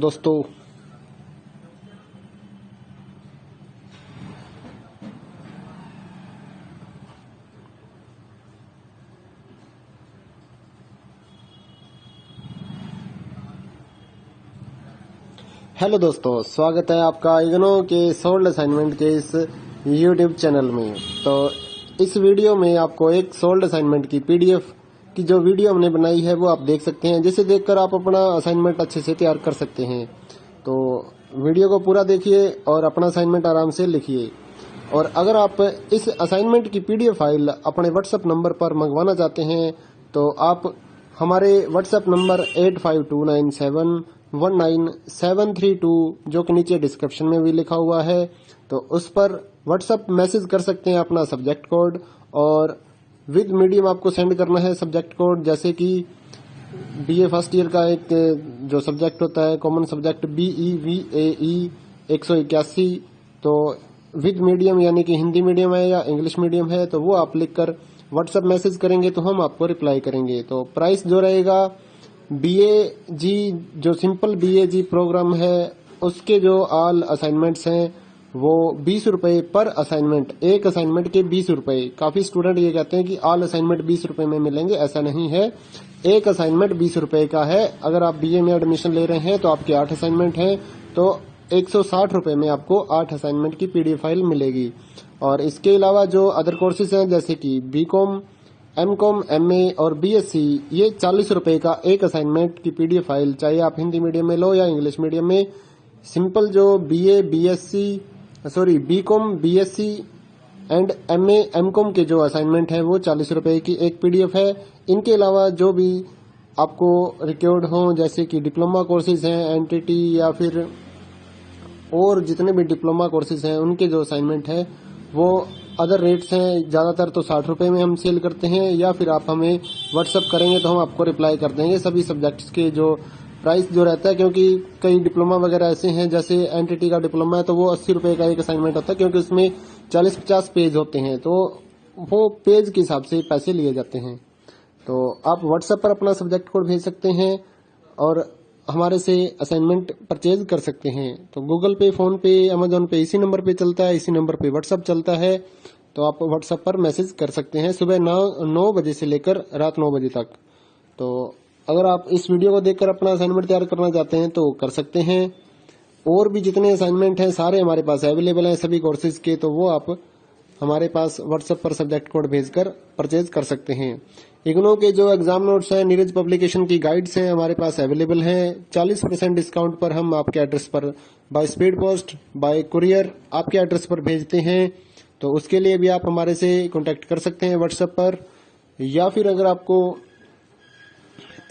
दोस्तों, स्वागत है आपका इग्नो के सोल्ड असाइनमेंट के इस YouTube चैनल में। तो इस वीडियो में आपको एक सोल्ड असाइनमेंट की PDF की जो वीडियो हमने बनाई है वो आप देख सकते हैं, जिसे देखकर आप अपना असाइनमेंट अच्छे से तैयार कर सकते हैं। तो वीडियो को पूरा देखिए और अपना असाइनमेंट आराम से लिखिए। और अगर आप इस असाइनमेंट की PDF फाइल अपने व्हाट्सएप नंबर पर मंगवाना चाहते हैं तो आप हमारे व्हाट्सएप नंबर 8529719732 जो कि नीचे डिस्क्रिप्शन में भी लिखा हुआ है, तो उस पर व्हाट्सएप मैसेज कर सकते हैं अपना सब्जेक्ट कोड, और विद मीडियम आपको सेंड करना है सब्जेक्ट कोड। जैसे कि BA फर्स्ट ईयर का एक जो सब्जेक्ट होता है कॉमन सब्जेक्ट BEVAE 181, तो विद मीडियम यानी कि हिंदी मीडियम है या इंग्लिश मीडियम है, तो वो आप लिखकर व्हाट्सएप मैसेज करेंगे तो हम आपको रिप्लाई करेंगे। तो प्राइस जो रहेगा BAG जो सिंपल BAG प्रोग्राम है उसके जो ऑल असाइनमेंट्स हैं वो 20 रुपए पर असाइनमेंट, एक असाइनमेंट के 20 रुपए। काफी स्टूडेंट ये कहते हैं कि ऑल असाइनमेंट 20 रुपए में मिलेंगे, ऐसा नहीं है। एक असाइनमेंट 20 रुपए का है। अगर आप BA में एडमिशन ले रहे हैं तो आपके 8 असाइनमेंट हैं, तो 160 रुपए में आपको 8 असाइनमेंट की PDF फाइल मिलेगी। और इसके अलावा जो अदर कोर्सेज हैं जैसे कि BCom, MCom, MA और BSc, ये 40 रुपए का एक असाइनमेंट की PDF फाइल, चाहे आप हिंदी मीडियम में लो या इंग्लिश मीडियम में। सिंपल जो BCom, BSc and MA, MCom के जो असाइनमेंट हैं वो 40 रुपए की एक PDF है। इनके अलावा जो भी आपको रिक्वायर्ड हो जैसे कि डिप्लोमा कोर्सेज हैं, एनटीटी या फिर और जितने भी डिप्लोमा कोर्सेज हैं उनके जो असाइनमेंट है वो अदर रेट्स हैं। ज्यादातर तो 60 रुपए में हम सेल करते हैं, या फिर आप हमें व्हाट्सएप करेंगे तो हम आपको रिप्लाई कर देंगे सभी सब्जेक्ट्स के जो प्राइस जो रहता है। क्योंकि कई डिप्लोमा वगैरह ऐसे हैं, जैसे एनटीटी का डिप्लोमा है तो वो 80 रुपए का एक असाइनमेंट होता है, क्योंकि उसमें 40-50 पेज होते हैं, तो वो पेज के हिसाब से पैसे लिए जाते हैं। तो आप व्हाट्सएप पर अपना सब्जेक्ट कोड भेज सकते हैं और हमारे से असाइनमेंट परचेज कर सकते हैं। तो गूगल पे, फोन पे, अमेजोन पे इसी नंबर पे चलता है, इसी नंबर पे व्हाट्सएप चलता है। तो आप व्हाट्सएप पर मैसेज कर सकते हैं सुबह 9 बजे से लेकर रात 9 बजे तक। तो अगर आप इस वीडियो को देखकर अपना असाइनमेंट तैयार करना चाहते हैं तो कर सकते हैं। और भी जितने असाइनमेंट हैं सारे हमारे पास अवेलेबल हैं सभी कोर्सेज के, तो वो आप हमारे पास व्हाट्सएप पर सब्जेक्ट कोड भेजकर परचेज कर सकते हैं। इग्नो के जो एग्जाम नोट्स हैं, नीरज पब्लिकेशन की गाइड्स हैं हमारे पास अवेलेबल हैं। 40% डिस्काउंट पर हम आपके एड्रेस पर by speed post, bye courier आपके एड्रेस पर भेजते हैं। तो उसके लिए भी आप हमारे से कांटेक्ट कर सकते हैं व्हाट्सएप पर। या फिर अगर आपको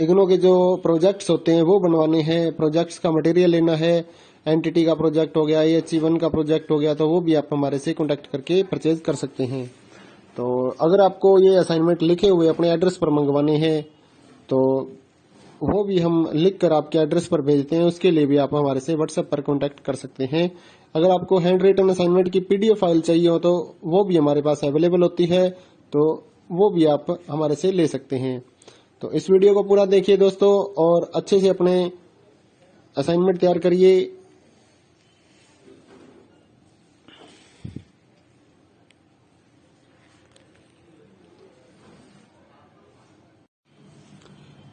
इग्नो के जो प्रोजेक्ट्स होते हैं वो बनवाने हैं, प्रोजेक्ट्स का मटेरियल लेना है, एनटीटी का प्रोजेक्ट हो गया, AHE1 का प्रोजेक्ट हो गया, तो वो भी आप हमारे से कांटेक्ट करके परचेज कर सकते हैं। तो अगर आपको ये असाइनमेंट लिखे हुए अपने एड्रेस पर मंगवाने हैं तो वो भी हम लिख कर आपके एड्रेस पर भेजते हैं। उसके लिए भी आप हमारे से व्हाट्सएप पर कांटेक्ट कर सकते हैं। अगर आपको हैंड रिटन असाइनमेंट की पीडीएफ फाइल चाहिए हो तो वो भी हमारे पास अवेलेबल होती है, तो वो भी आप हमारे से ले सकते हैं। तो इस वीडियो को पूरा देखिए दोस्तों और अच्छे से अपने असाइनमेंट तैयार करिए।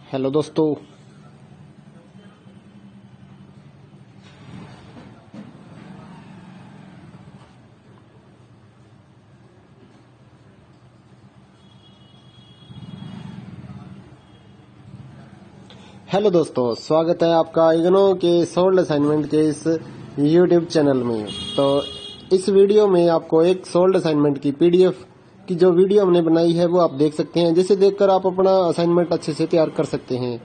हेलो दोस्तों, स्वागत है आपका इग्नो के सोल्ड असाइनमेंट के इस यूट्यूब चैनल में। तो इस वीडियो में आपको एक सोल्ड असाइनमेंट की पीडीएफ की जो वीडियो हमने बनाई है वो आप देख सकते हैं, जिसे देखकर आप अपना असाइनमेंट अच्छे से तैयार कर सकते हैं।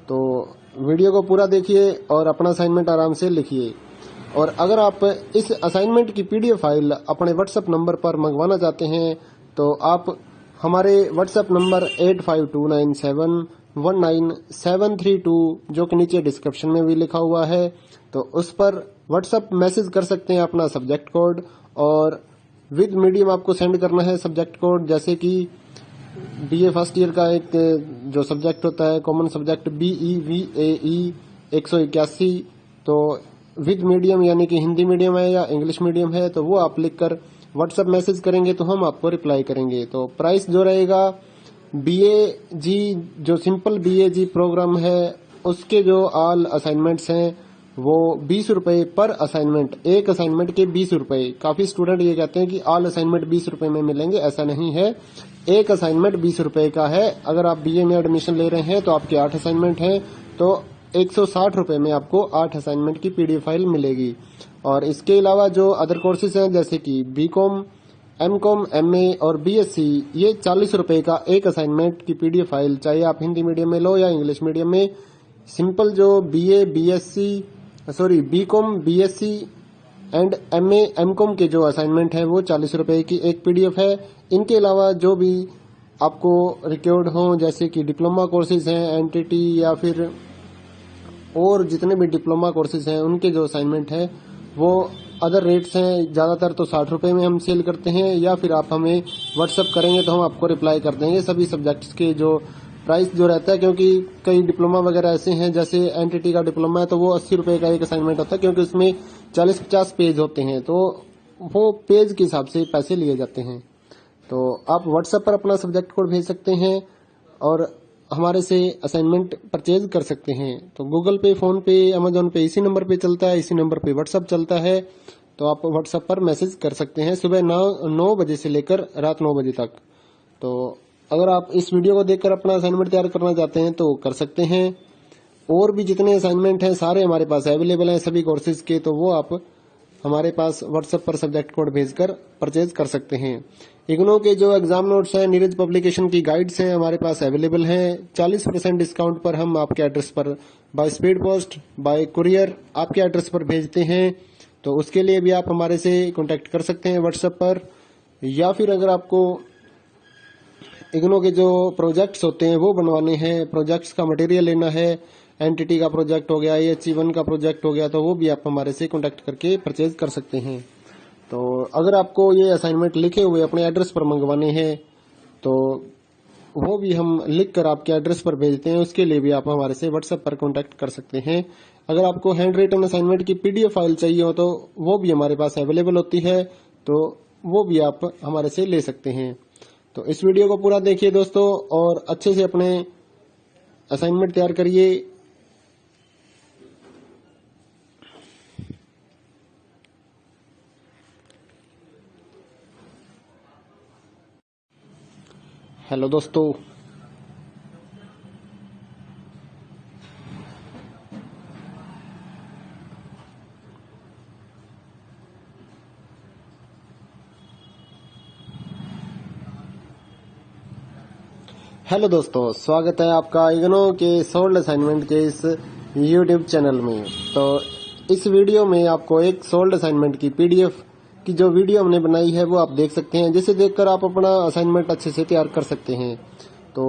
तो वीडियो को पूरा देखिए और अपना असाइनमेंट आराम से लिखिए। और अगर आप इस असाइनमेंट की पीडीएफ फाइल अपने व्हाट्सएप नंबर पर मंगवाना चाहते हैं तो आप हमारे व्हाट्सएप नंबर 8529719732 जो कि नीचे डिस्क्रिप्शन में भी लिखा हुआ है, तो उस पर व्हाट्सएप मैसेज कर सकते हैं अपना सब्जेक्ट कोड, और विद मीडियम आपको सेंड करना है सब्जेक्ट कोड। जैसे कि बीए फर्स्ट ईयर का एक जो सब्जेक्ट होता है कॉमन सब्जेक्ट BEVAE 181, तो विद मीडियम यानी कि हिंदी मीडियम है या इंग्लिश मीडियम है तो वो आप लिखकर व्हाट्सएप मैसेज करेंगे तो हम आपको रिप्लाई करेंगे। तो प्राइस जो रहेगा BAG जो सिंपल BAG प्रोग्राम है उसके जो ऑल असाइनमेंट्स हैं वो 20 रुपए पर असाइनमेंट, एक असाइनमेंट के 20 रुपए। काफी स्टूडेंट ये कहते हैं कि ऑल असाइनमेंट 20 रुपए में मिलेंगे, ऐसा नहीं है। एक असाइनमेंट 20 रुपए का है। अगर आप BA में एडमिशन ले रहे हैं तो आपके 8 असाइनमेंट हैं तो 160 रुपए में आपको 8 असाइनमेंट की पीडीएफ फाइल मिलेगी। और इसके अलावा जो अदर कोर्सेज हैं जैसे कि BCom, MCom, MA और BSc, ये 40 रुपए का एक असाइनमेंट की पीडीएफ फाइल, चाहे आप हिंदी मीडियम में लो या इंग्लिश मीडियम में। सिंपल जो BCom, BSc and MA, MCom के जो असाइनमेंट है वो 40 रुपए की एक पीडीएफ है। इनके अलावा जो भी आपको रिक्वायर्ड हो जैसे कि डिप्लोमा कोर्सेज हैं, एनटीटी या फिर और जितने भी डिप्लोमा कोर्सेज हैं उनके जो असाइनमेंट है वो अदर रेट्स हैं। ज्यादातर तो 60 रुपए में हम सेल करते हैं, या फिर आप हमें व्हाट्सएप करेंगे तो हम आपको रिप्लाई कर देंगे सभी सब्जेक्ट्स के जो प्राइस जो रहता है। क्योंकि कई डिप्लोमा वगैरह ऐसे हैं, जैसे एनटीटी का डिप्लोमा है तो वो 80 रुपए का एक असाइनमेंट होता है, क्योंकि उसमें 40-50 पेज होते हैं तो वो पेज के हिसाब से पैसे लिए जाते हैं। तो आप व्हाट्सएप पर अपना सब्जेक्ट कोड भेज सकते हैं और हमारे से असाइनमेंट परचेज कर सकते हैं। तो गूगल पे, फोन पे, अमेजोन पे इसी नंबर पे चलता है, इसी नंबर पे व्हाट्सएप चलता है। तो आप व्हाट्सएप पर मैसेज कर सकते हैं सुबह 9 बजे से लेकर रात 9 बजे तक। तो अगर आप इस वीडियो को देखकर अपना असाइनमेंट तैयार करना चाहते हैं तो कर सकते हैं। और भी जितने असाइनमेंट हैं सारे हमारे पास अवेलेबल हैं सभी कोर्सेज के, तो वो आप हमारे पास व्हाट्सएप पर सब्जेक्ट कोड भेजकर परचेज कर सकते हैं। इग्नो के जो एग्जाम नोट्स हैं, नीरज पब्लिकेशन की गाइड्स हैं हमारे पास अवेलेबल हैं। 40% डिस्काउंट पर हम आपके एड्रेस पर by speed post, bye courier आपके एड्रेस पर भेजते हैं। तो उसके लिए भी आप हमारे से कांटेक्ट कर सकते हैं व्हाट्सएप पर। या फिर अगर आपको इग्नो के जो प्रोजेक्ट्स होते हैं वो बनवाने हैं, प्रोजेक्ट्स का मटेरियल लेना है, एनटीटी का प्रोजेक्ट हो गया, AHE1 का प्रोजेक्ट हो गया, तो वो भी आप हमारे से कांटेक्ट करके परचेज कर सकते हैं। तो अगर आपको ये असाइनमेंट लिखे हुए अपने एड्रेस पर मंगवाने हैं तो वो भी हम लिख कर आपके एड्रेस पर भेजते हैं। उसके लिए भी आप हमारे से व्हाट्सएप पर कांटेक्ट कर सकते हैं। अगर आपको हैंड रिटन असाइनमेंट की पीडीएफ फाइल चाहिए हो तो वो भी हमारे पास अवेलेबल होती है, तो वो भी आप हमारे से ले सकते हैं। तो इस वीडियो को पूरा देखिए दोस्तों और अच्छे से अपने असाइनमेंट तैयार करिए। हेलो दोस्तों, स्वागत है आपका इग्नो के सोल्ड असाइनमेंट के इस यूट्यूब चैनल में। तो इस वीडियो में आपको एक सोल्ड असाइनमेंट की पीडीएफ की जो वीडियो हमने बनाई है वो आप देख सकते हैं, जिसे देखकर आप अपना असाइनमेंट अच्छे से तैयार कर सकते हैं। तो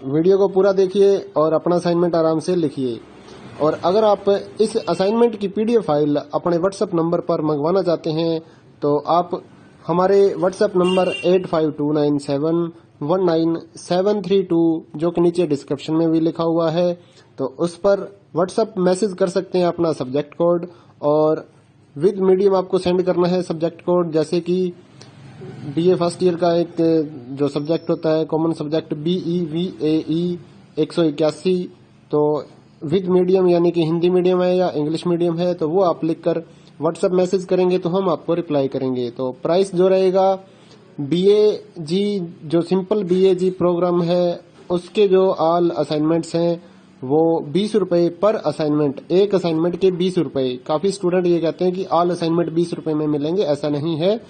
वीडियो को पूरा देखिए और अपना असाइनमेंट आराम से लिखिए। और अगर आप इस असाइनमेंट की पीडीएफ फाइल अपने व्हाट्सएप नंबर पर मंगवाना चाहते हैं तो आप हमारे व्हाट्सएप नंबर 8529719732 जो कि नीचे डिस्क्रिप्शन में भी लिखा हुआ है, तो उस पर व्हाट्सएप मैसेज कर सकते हैं अपना सब्जेक्ट कोड, और विद मीडियम आपको सेंड करना है सब्जेक्ट कोड। जैसे कि बीए फर्स्ट ईयर का एक जो सब्जेक्ट होता है कॉमन सब्जेक्ट BEVAE 181, तो विद मीडियम यानी कि हिंदी मीडियम है या इंग्लिश मीडियम है तो वो आप लिखकर व्हाट्सएप मैसेज करेंगे तो हम आपको रिप्लाई करेंगे। तो प्राइस जो रहेगा BAG जो सिंपल BAG प्रोग्राम है उसके जो ऑल असाइनमेंट्स हैं वो 20 रुपए पर असाइनमेंट, एक असाइनमेंट के 20 रुपए। काफी स्टूडेंट ये कहते हैं कि ऑल असाइनमेंट 20 रुपए में मिलेंगे, ऐसा नहीं है।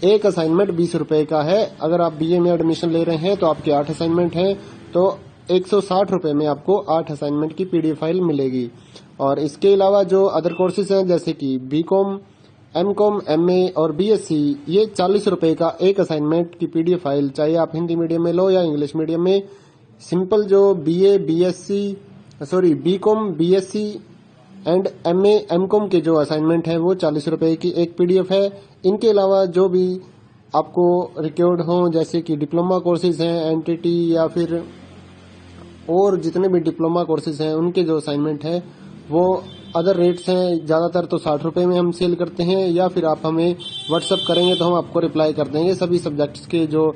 एक असाइनमेंट 20 रुपए का है। अगर आप बीए में एडमिशन ले रहे हैं तो आपके 8 असाइनमेंट हैं तो 160 रुपए में आपको 8 असाइनमेंट की पीडीएफ फाइल मिलेगी। और इसके अलावा जो अदर कोर्सेज हैं जैसे कि बीकॉम, एमकॉम, एमए और बीएससी, ये 40 रुपए का एक असाइनमेंट की पीडीएफ फाइल, चाहे आप हिंदी मीडियम में लो या इंग्लिश मीडियम में। सिंपल जो BCom, BSc and MA, MCom के जो असाइनमेंट है वो 40 रुपए की एक पीडीएफ है। इनके अलावा जो भी आपको रिक्वायर्ड हो जैसे कि डिप्लोमा कोर्सेज हैं, एनटीटी या फिर और जितने भी डिप्लोमा कोर्सेज हैं उनके जो असाइनमेंट है वो अदर रेट्स हैं। ज्यादातर तो 60 रुपए में हम सेल करते हैं, या फिर आप हमें व्हाट्सअप करेंगे तो हम आपको रिप्लाई कर देंगे सभी सब्जेक्ट्स के जो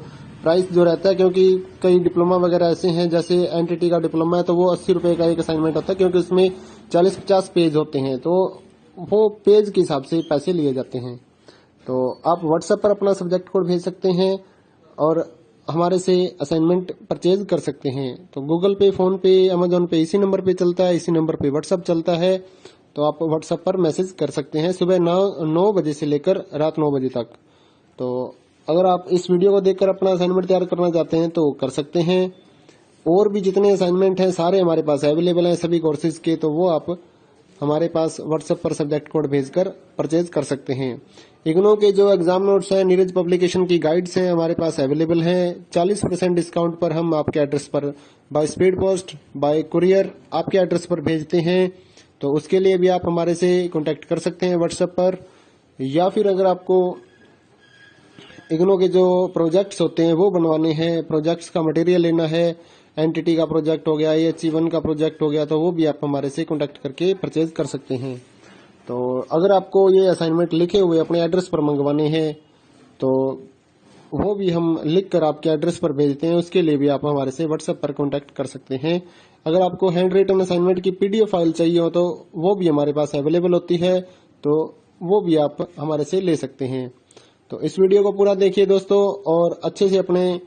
प्राइस जो रहता है। क्योंकि कई डिप्लोमा वगैरह ऐसे हैं, जैसे एनटीटी का डिप्लोमा है तो वो 80 रुपए का एक असाइनमेंट होता है, क्योंकि उसमें 40-50 पेज होते हैं तो वो पेज के हिसाब से पैसे लिए जाते हैं। तो आप व्हाट्सएप पर अपना सब्जेक्ट कोड भेज सकते हैं और हमारे से असाइनमेंट परचेज कर सकते हैं। तो गूगल पे, फोन पे, अमेजोन पे इसी नंबर पे चलता है, इसी नंबर पे व्हाट्सएप चलता है। तो आप व्हाट्सएप पर मैसेज कर सकते हैं सुबह 9 बजे से लेकर रात 9 बजे तक। तो अगर आप इस वीडियो को देखकर अपना असाइनमेंट तैयार करना चाहते हैं तो कर सकते हैं। और भी जितने असाइनमेंट हैं सारे हमारे पास अवेलेबल हैं सभी कोर्सेज के, तो वो आप हमारे पास व्हाट्सएप पर सब्जेक्ट कोड भेजकर परचेज कर सकते हैं। इग्नो के जो एग्जाम नोट्स हैं, नीरज पब्लिकेशन की गाइड्स हैं हमारे पास अवेलेबल हैं। 40% डिस्काउंट पर हम आपके एड्रेस पर by speed post, bye courier आपके एड्रेस पर भेजते हैं। तो उसके लिए भी आप हमारे से कांटेक्ट कर सकते हैं व्हाट्सएप पर। या फिर अगर आपको इग्नो के जो प्रोजेक्ट्स होते हैं वो बनवाने हैं, प्रोजेक्ट्स का मटेरियल लेना है, एनटीटी का प्रोजेक्ट हो गया, AHE1 का प्रोजेक्ट हो गया, तो वो भी आप हमारे से कांटेक्ट करके परचेज कर सकते हैं। तो अगर आपको ये असाइनमेंट लिखे हुए अपने एड्रेस पर मंगवाने हैं तो वो भी हम लिख कर आपके एड्रेस पर भेजते हैं, उसके लिए भी आप हमारे से व्हाट्सएप पर कांटेक्ट कर सकते हैं। अगर आपको हैंड रिटन असाइनमेंट की पीडीएफ फाइल चाहिए हो तो वो भी हमारे पास अवेलेबल होती है, तो वो भी आप हमारे से ले सकते हैं। तो इस वीडियो को पूरा देखिए दोस्तों और अच्छे से अपने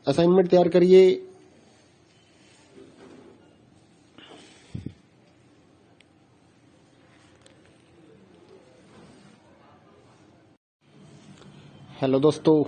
असाइनमेंट तैयार करिए। हेलो दोस्तों,